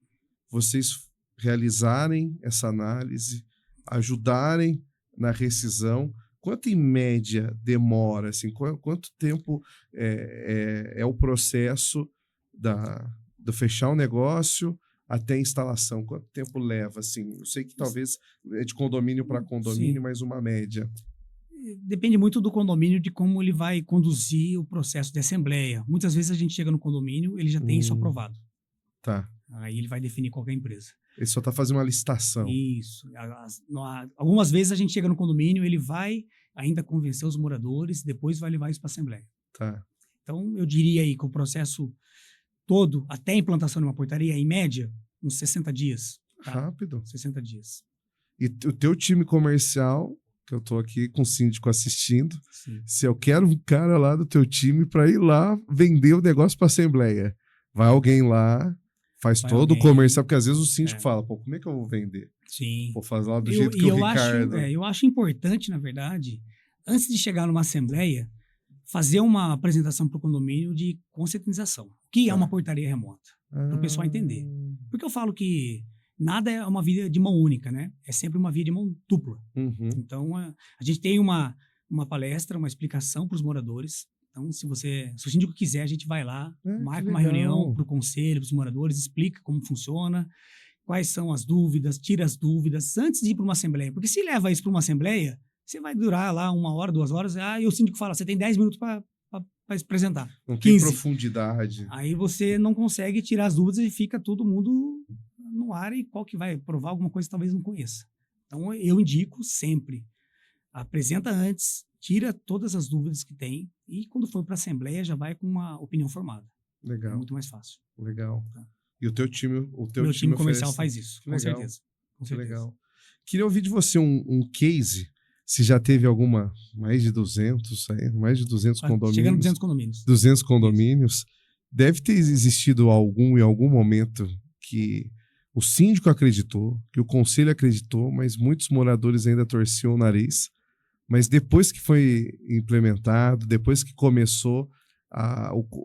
Speaker 1: vocês realizarem essa análise, ajudarem na rescisão, quanto em média demora, assim, quanto tempo é o processo do fechar o negócio até a instalação? Quanto tempo leva, assim? Eu sei que talvez é de condomínio para condomínio, sim, mas uma média.
Speaker 2: Depende muito do condomínio, de como ele vai conduzir o processo de assembleia. Muitas vezes a gente chega no condomínio, ele já tem isso aprovado.
Speaker 1: Tá.
Speaker 2: Aí ele vai definir qualquer empresa.
Speaker 1: Ele só está fazendo uma licitação.
Speaker 2: Isso. Algumas vezes a gente chega no condomínio, ele vai ainda convencer os moradores, depois vai levar isso para a Assembleia.
Speaker 1: Tá.
Speaker 2: Então, eu diria aí que o processo todo, até a implantação de uma portaria, em média, uns 60 dias. Tá?
Speaker 1: Rápido.
Speaker 2: 60 dias.
Speaker 1: E o teu time comercial, que eu estou aqui com o síndico assistindo,
Speaker 2: sim,
Speaker 1: se eu quero um cara lá do teu time para ir lá vender o negócio para a Assembleia, vai alguém lá... Faz todo o comercial, porque às vezes o síndico fala, pô, como é que eu vou vender?
Speaker 2: Sim.
Speaker 1: Vou fazer lá do jeito que o Ricardo...
Speaker 2: eu acho importante, na verdade, antes de chegar numa assembleia, fazer uma apresentação para o condomínio de conscientização. O que é uma portaria remota? Para o pessoal entender. Porque eu falo que nada é uma via de mão única, né? É sempre uma via de mão dupla. Então, a gente tem uma palestra, uma explicação para os moradores, Então, se o síndico quiser, a gente vai lá, marca uma
Speaker 1: legal.
Speaker 2: reunião para o conselho, para os moradores, explica como funciona, quais são as dúvidas, tira as dúvidas antes de ir para uma assembleia. Porque se leva isso para uma assembleia, você vai durar lá 1 hora, 2 horas, e o síndico fala, você tem 10 minutos para apresentar.
Speaker 1: Não tem
Speaker 2: 15.
Speaker 1: profundidade.
Speaker 2: Aí você não consegue tirar as dúvidas e fica todo mundo no ar e qual que vai provar alguma coisa que talvez não conheça. Então, eu indico sempre, apresenta antes, tira todas as dúvidas que tem e quando for para a assembleia já vai com uma opinião formada.
Speaker 1: Legal.
Speaker 2: É muito mais fácil.
Speaker 1: Legal.
Speaker 2: Tá.
Speaker 1: E o teu time,
Speaker 2: Meu time comercial
Speaker 1: oferece...
Speaker 2: faz isso, com
Speaker 1: legal.
Speaker 2: certeza. Com
Speaker 1: Que
Speaker 2: certeza.
Speaker 1: legal. Queria ouvir de você um case, se já teve alguma, mais de 200 condomínios.
Speaker 2: Chegando a 200 condomínios.
Speaker 1: 200 condomínios. Deve ter existido em algum momento que o síndico acreditou, que o conselho acreditou, mas muitos moradores ainda torciam o nariz. Mas depois que foi implementado, depois que começou,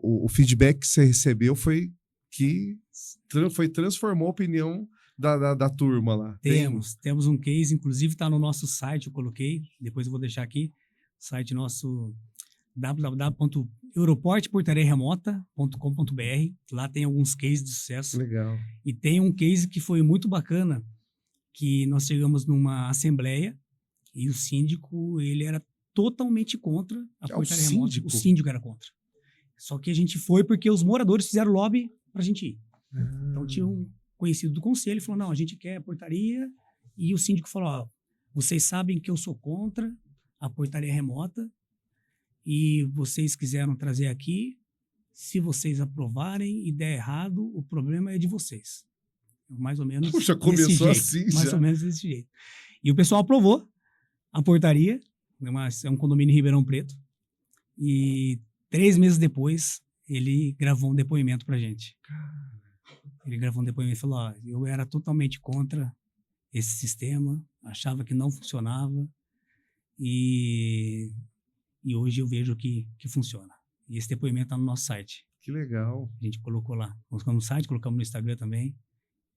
Speaker 1: o feedback que você recebeu foi que transformou a opinião da turma lá.
Speaker 2: Temos um case, inclusive está no nosso site, eu coloquei, depois eu vou deixar aqui, site nosso www.europorteportariaremota.com.br. Lá tem alguns cases de sucesso.
Speaker 1: Legal.
Speaker 2: E tem um case que foi muito bacana, que nós chegamos numa assembleia e o síndico, ele era totalmente contra a portaria remota. O síndico era contra. Só que a gente foi porque os moradores fizeram lobby para a gente ir. Então tinha um conhecido do conselho, falou, não, a gente quer a portaria, e o síndico falou, ó, vocês sabem que eu sou contra a portaria remota, e vocês quiseram trazer aqui, se vocês aprovarem e der errado, o problema é de vocês. Mais ou menos
Speaker 1: Puxa, começou
Speaker 2: desse jeito,
Speaker 1: assim
Speaker 2: mais
Speaker 1: já.
Speaker 2: ou menos desse jeito. E o pessoal aprovou a portaria, é um condomínio em Ribeirão Preto, e 3 meses depois, ele gravou um depoimento pra gente. Ele gravou um depoimento e falou, ó, eu era totalmente contra esse sistema, achava que não funcionava, e hoje eu vejo que funciona. E esse depoimento está no nosso site.
Speaker 1: Que legal.
Speaker 2: A gente colocou lá. Colocamos no site, colocamos no Instagram também.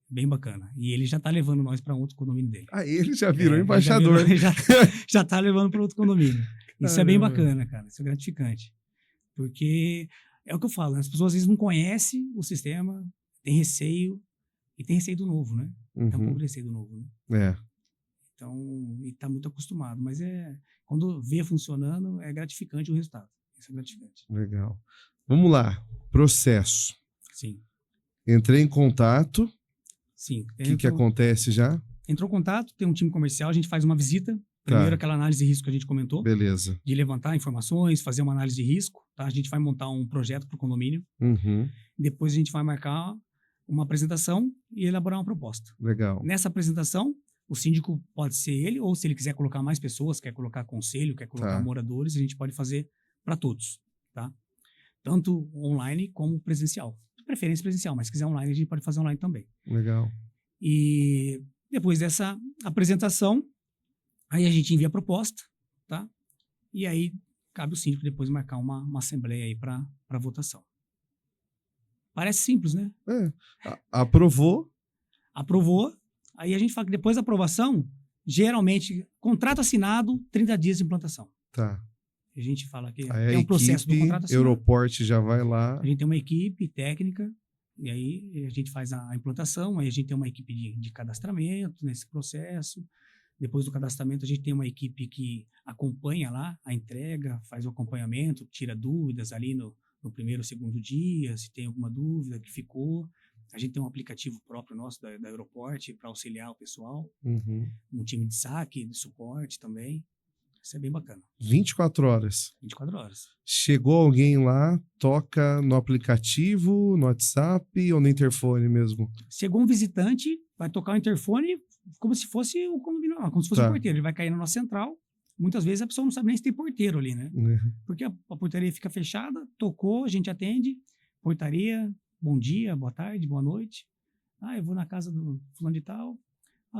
Speaker 2: Bem bacana. E ele já está levando nós para outro condomínio dele.
Speaker 1: Ah, ele já virou embaixador.
Speaker 2: Já está levando para outro condomínio. Isso é bem bacana, cara. Isso é gratificante. Porque é o que eu falo, né? As pessoas às vezes não conhecem o sistema, tem receio, e tem receio do novo, né? Tem um pouco de receio do novo, né? Então, e tá muito acostumado. Mas quando vê funcionando, é gratificante o resultado. Isso é gratificante.
Speaker 1: Legal. Vamos lá. Processo.
Speaker 2: Sim.
Speaker 1: Entrei em contato.
Speaker 2: Sim.
Speaker 1: O que acontece já?
Speaker 2: Entrou em contato, tem um time comercial, a gente faz uma visita. Primeiro, aquela análise de risco que a gente comentou.
Speaker 1: Beleza.
Speaker 2: De levantar informações, fazer uma análise de risco. Tá? A gente vai montar um projeto para o condomínio. Depois a gente vai marcar uma apresentação e elaborar uma proposta.
Speaker 1: Legal.
Speaker 2: Nessa apresentação, o síndico pode ser ele, ou se ele quiser colocar mais pessoas, quer colocar conselho, quer colocar moradores, a gente pode fazer para todos, tá? Tanto online como presencial. De preferência presencial, mas se quiser online, a gente pode fazer online também.
Speaker 1: Legal.
Speaker 2: E depois dessa apresentação, aí a gente envia a proposta, tá? E aí cabe o síndico depois marcar uma assembleia aí para votação. Parece simples, né?
Speaker 1: Aprovou.
Speaker 2: Aprovou. Aí a gente fala que depois da aprovação, geralmente, contrato assinado, 30 dias de implantação.
Speaker 1: Tá.
Speaker 2: A gente fala que
Speaker 1: aí
Speaker 2: é um processo do contrato assinado.
Speaker 1: Europort já vai lá.
Speaker 2: A gente tem uma equipe técnica, e aí a gente faz a implantação, aí a gente tem uma equipe de cadastramento nesse processo. Depois do cadastramento, a gente tem uma equipe que acompanha lá a entrega, faz o acompanhamento, tira dúvidas ali no primeiro ou segundo dia, se tem alguma dúvida que ficou. A gente tem um aplicativo próprio nosso da Europort para auxiliar o pessoal. Um time de saque, de suporte também. Isso é bem bacana.
Speaker 1: 24 horas.
Speaker 2: 24 horas.
Speaker 1: Chegou alguém lá, toca no aplicativo, no WhatsApp ou no interfone mesmo?
Speaker 2: Chegou um visitante, vai tocar o interfone como se fosse o condomínio, como se fosse o porteiro. Ele vai cair na nossa central. Muitas vezes a pessoa não sabe nem se tem porteiro ali, né? Porque a portaria fica fechada, tocou, a gente atende. Portaria, bom dia, boa tarde, boa noite. Eu vou na casa do fulano de tal.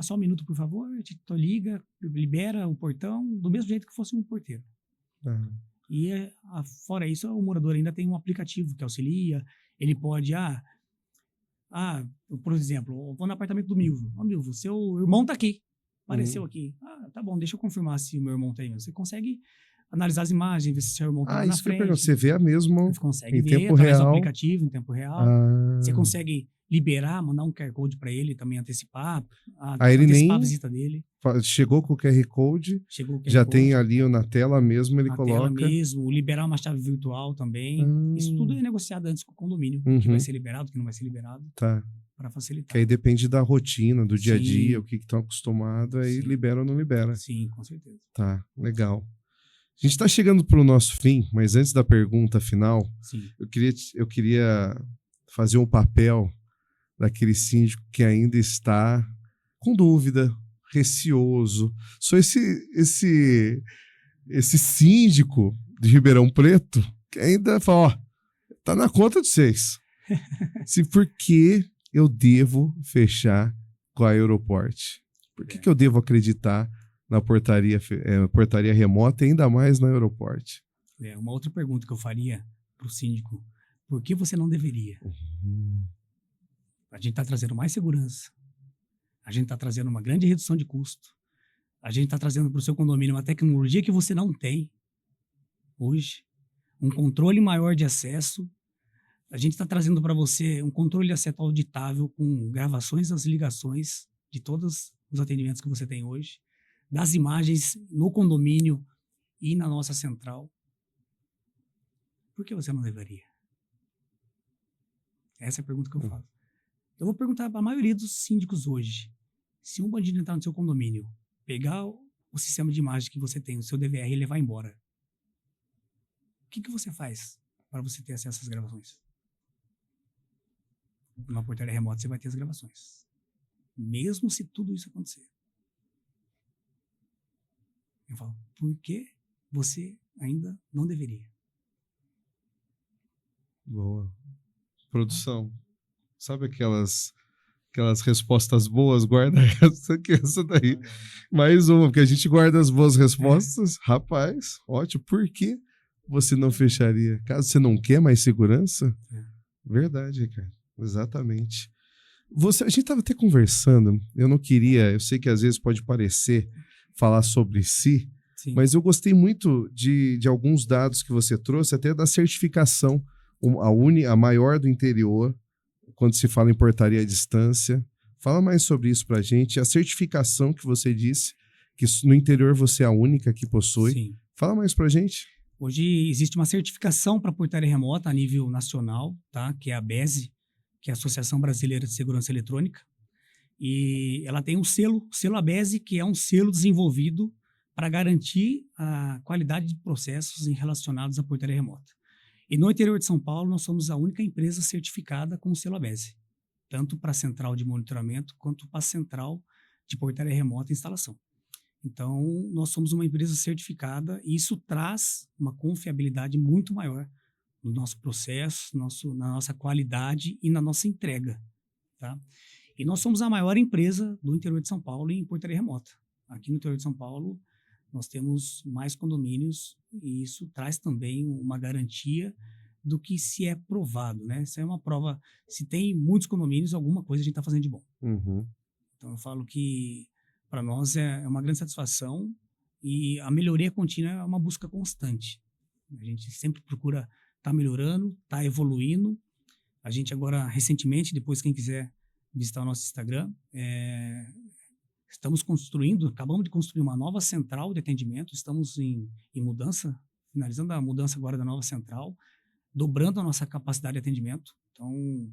Speaker 2: Só um minuto, por favor. A gente liga, libera o portão, do mesmo jeito que fosse um porteiro. E fora isso, o morador ainda tem um aplicativo que auxilia. Ele pode, por exemplo, eu vou no apartamento do Milvo. Milvo, seu irmão tá aqui. Apareceu aqui. Tá bom, deixa eu confirmar se o meu irmão tá aí. Você consegue analisar as imagens, ver se você montou lá na
Speaker 1: Isso que eu
Speaker 2: frente.
Speaker 1: pergunto. Você vê a mesma
Speaker 2: Você consegue
Speaker 1: em
Speaker 2: ver
Speaker 1: tempo
Speaker 2: através do
Speaker 1: real.
Speaker 2: aplicativo, em tempo real. Você consegue liberar, mandar um QR Code para ele também antecipar,
Speaker 1: Ele
Speaker 2: antecipar
Speaker 1: nem
Speaker 2: a visita dele.
Speaker 1: chegou com o QR Code,
Speaker 2: Chegou o QR
Speaker 1: já
Speaker 2: Code,
Speaker 1: tem ali na tela mesmo, ele
Speaker 2: na
Speaker 1: coloca.
Speaker 2: tela mesmo, liberar uma chave virtual também. Isso tudo é negociado antes com o condomínio, o que vai ser liberado, o que não vai ser liberado,
Speaker 1: Tá.
Speaker 2: para facilitar.
Speaker 1: Que aí depende da rotina, do dia a dia,
Speaker 2: Sim.
Speaker 1: o que estão acostumados, aí
Speaker 2: Sim.
Speaker 1: libera ou não libera.
Speaker 2: Sim, com certeza.
Speaker 1: Tá, legal. A gente está chegando para o nosso fim, mas antes da pergunta final,
Speaker 2: Sim.
Speaker 1: eu queria fazer um papel daquele síndico que ainda está com dúvida, receoso. Sou esse síndico de Ribeirão Preto que ainda fala, ó, tá na conta de vocês. Por que eu devo fechar com a Aeroporto? Por que eu devo acreditar na portaria remota e ainda mais na Aeroporto?
Speaker 2: Uma outra pergunta que eu faria para o síndico, por que você não deveria? A gente está trazendo mais segurança, a gente está trazendo uma grande redução de custo, a gente está trazendo para o seu condomínio uma tecnologia que você não tem hoje, um controle maior de acesso, a gente está trazendo para você um controle de acesso auditável com gravações das ligações de todos os atendimentos que você tem hoje, das imagens no condomínio e na nossa central. Por que você não deveria? Essa é a pergunta que eu faço. Eu vou perguntar para a maioria dos síndicos hoje. Se um bandido entrar no seu condomínio, pegar o sistema de imagem que você tem, o seu DVR, e levar embora, o que você faz para você ter acesso às gravações? Numa portaria remota você vai ter as gravações. Mesmo se tudo isso acontecer. Eu falo, por que você ainda não deveria?
Speaker 1: Boa. Produção. Sabe aquelas respostas boas? Guarda essa daí. Mais uma, porque a gente guarda as boas respostas. Rapaz, ótimo. Por que você não fecharia? Caso você não quer mais segurança? Verdade, Ricardo. Exatamente. A gente estava até conversando, eu sei que às vezes pode parecer falar sobre si,
Speaker 2: Sim.
Speaker 1: Mas eu gostei muito de alguns dados que você trouxe, até da certificação, a maior do interior, quando se fala em portaria à distância. Fala mais sobre isso pra gente, a certificação que você disse, que no interior você é a única que possui.
Speaker 2: Sim.
Speaker 1: Fala mais pra gente.
Speaker 2: Hoje existe uma certificação para portaria remota a nível nacional, tá? Que é a ABESE, que é a Associação Brasileira de Segurança Eletrônica. E ela tem um selo ABESE, que é um selo desenvolvido para garantir a qualidade de processos relacionados à portaria remota. E no interior de São Paulo, nós somos a única empresa certificada com o selo ABESE, tanto para a central de monitoramento quanto para a central de portaria remota e instalação. Então, nós somos uma empresa certificada e isso traz uma confiabilidade muito maior no nosso processo, na nossa qualidade e na nossa entrega, tá? E nós somos a maior empresa do interior de São Paulo em portaria remota. Aqui no interior de São Paulo, nós temos mais condomínios e isso traz também uma garantia do que se é provado, né? Isso é uma prova, se tem muitos condomínios, alguma coisa a gente está fazendo de bom.
Speaker 1: Uhum.
Speaker 2: Então, eu falo que para nós é uma grande satisfação e a melhoria contínua é uma busca constante. A gente sempre procura estar melhorando, estar evoluindo. A gente agora, recentemente, depois quem quiser visitar o nosso Instagram, acabamos de construir uma nova central de atendimento, estamos em mudança, finalizando a mudança agora da nova central, dobrando a nossa capacidade de atendimento. Então,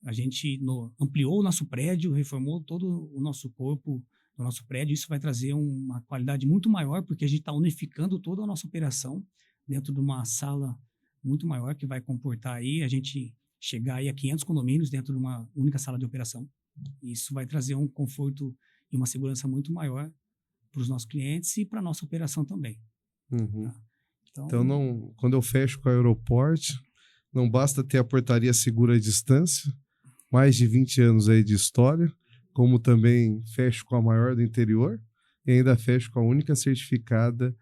Speaker 2: a gente ampliou o nosso prédio, reformou todo o nosso corpo no nosso prédio. Isso vai trazer uma qualidade muito maior, porque a gente está unificando toda a nossa operação dentro de uma sala muito maior, que vai comportar aí a gente chegar aí a 500 condomínios dentro de uma única sala de operação. Isso vai trazer um conforto e uma segurança muito maior para os nossos clientes e para a nossa operação também.
Speaker 1: Uhum.
Speaker 2: Tá?
Speaker 1: Então, quando eu fecho com a Aeroporto, não basta ter a portaria segura à distância, mais de 20 anos aí de história, como também fecho com a maior do interior e ainda fecho com a única certificada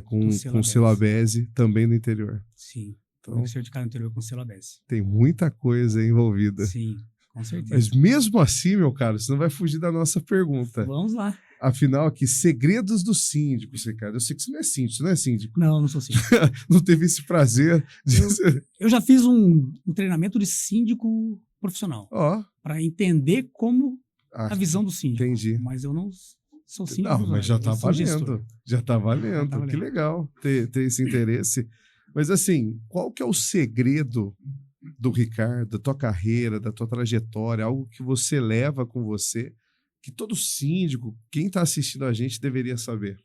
Speaker 1: com selo ABESE também do interior.
Speaker 2: Sim,
Speaker 1: então,
Speaker 2: única certificada no interior com selo ABESE.
Speaker 1: Tem muita coisa aí envolvida.
Speaker 2: Sim, com certeza.
Speaker 1: Mas mesmo assim, meu caro, você não vai fugir da nossa pergunta.
Speaker 2: Vamos lá.
Speaker 1: Afinal, aqui, segredos dos síndicos, Ricardo. Eu sei que você não é síndico, você não é síndico.
Speaker 2: Não, não sou síndico.
Speaker 1: Não teve esse prazer de ser...
Speaker 2: Eu já fiz um treinamento de síndico profissional
Speaker 1: Ó,
Speaker 2: para entender como a visão do síndico.
Speaker 1: entendi.
Speaker 2: Mas eu não sou síndico.
Speaker 1: Não, mas já
Speaker 2: eu
Speaker 1: tá
Speaker 2: sou gestor.
Speaker 1: valendo. Já tá valendo.
Speaker 2: Já tá
Speaker 1: Que
Speaker 2: valendo.
Speaker 1: legal ter esse interesse. Mas assim, qual que é o segredo do Ricardo, da tua carreira, da tua trajetória, algo que você leva com você, que todo síndico, quem está assistindo a gente, deveria saber?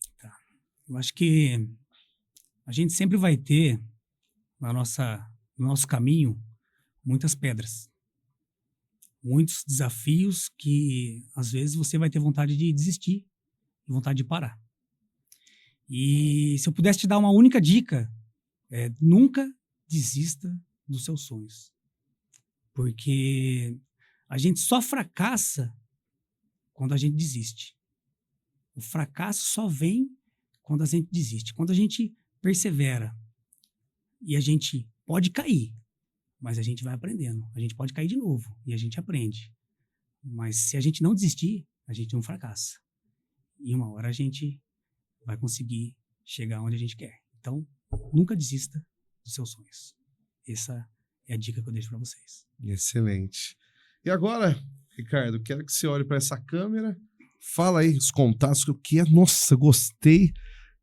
Speaker 2: Eu acho que a gente sempre vai ter no nosso caminho muitas pedras, muitos desafios que às vezes você vai ter vontade de desistir, vontade de parar. E se eu pudesse te dar uma única dica, nunca desista dos seus sonhos, porque a gente só fracassa quando a gente desiste. O fracasso só vem quando a gente desiste. Quando a gente persevera e a gente pode cair, mas a gente vai aprendendo. A gente pode cair de novo e a gente aprende. Mas se a gente não desistir, a gente não fracassa. E uma hora a gente vai conseguir chegar onde a gente quer. Então, nunca desista dos seus sonhos. Essa é a dica que eu deixo para vocês.
Speaker 1: Excelente. E agora, Ricardo, quero que você olhe para essa câmera, fala aí os contatos que eu quero. Nossa, gostei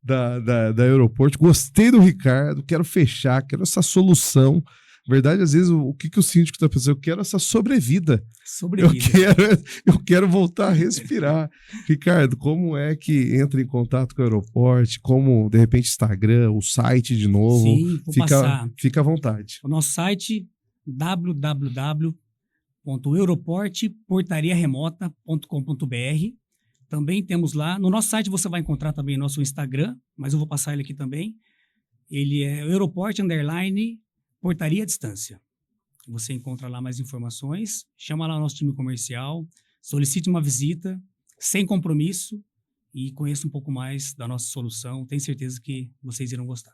Speaker 1: da Aeroporto, gostei do Ricardo, quero fechar, quero essa solução. Na verdade, às vezes, o que o síndico está pensando? Eu quero essa sobrevida. Eu quero voltar a respirar. Ricardo, como é que entra em contato com o Aeroporto? Como, de repente, Instagram, o site de novo?
Speaker 2: Sim, vou passar.
Speaker 1: Fica à vontade.
Speaker 2: O nosso site, www.aeroportportariaremota.com.br. Também temos lá. No nosso site você vai encontrar também nosso Instagram, mas eu vou passar ele aqui também. Ele é Aeroporte_Portaria à Distância. Você encontra lá mais informações, chama lá o nosso time comercial, solicite uma visita, sem compromisso, e conheça um pouco mais da nossa solução. Tenho certeza que vocês irão gostar.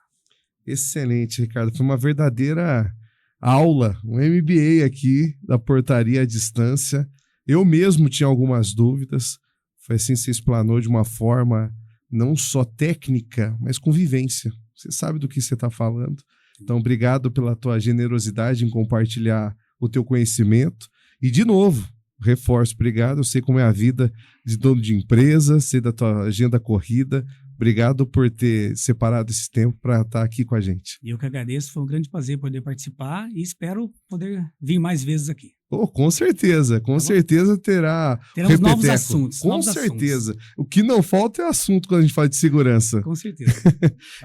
Speaker 1: Excelente, Ricardo. Foi uma verdadeira aula, um MBA aqui da Portaria à Distância. Eu mesmo tinha algumas dúvidas. Foi assim que você explanou de uma forma não só técnica, mas com vivência. Você sabe do que você está falando. Então, obrigado pela tua generosidade em compartilhar o teu conhecimento. E, de novo, reforço, obrigado. Eu sei como é a vida de dono de empresa, sei da tua agenda corrida. Obrigado por ter separado esse tempo para estar aqui com a gente.
Speaker 2: Eu que agradeço, foi um grande prazer poder participar e espero poder vir mais vezes aqui.
Speaker 1: Oh, com certeza
Speaker 2: teremos novos assuntos.
Speaker 1: Com certeza. O que não falta é assunto quando a gente fala de segurança.
Speaker 2: Com certeza.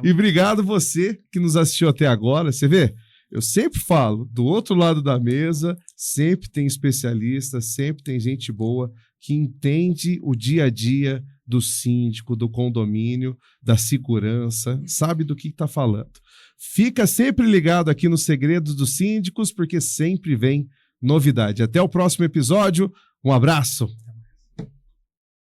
Speaker 1: E obrigado você que nos assistiu até agora. Você vê, eu sempre falo, do outro lado da mesa, sempre tem especialista, sempre tem gente boa que entende o dia a dia do síndico, do condomínio, da segurança, sabe do que está falando. Fica sempre ligado aqui nos Segredos dos Síndicos, porque sempre vem novidade. Até o próximo episódio. Um abraço.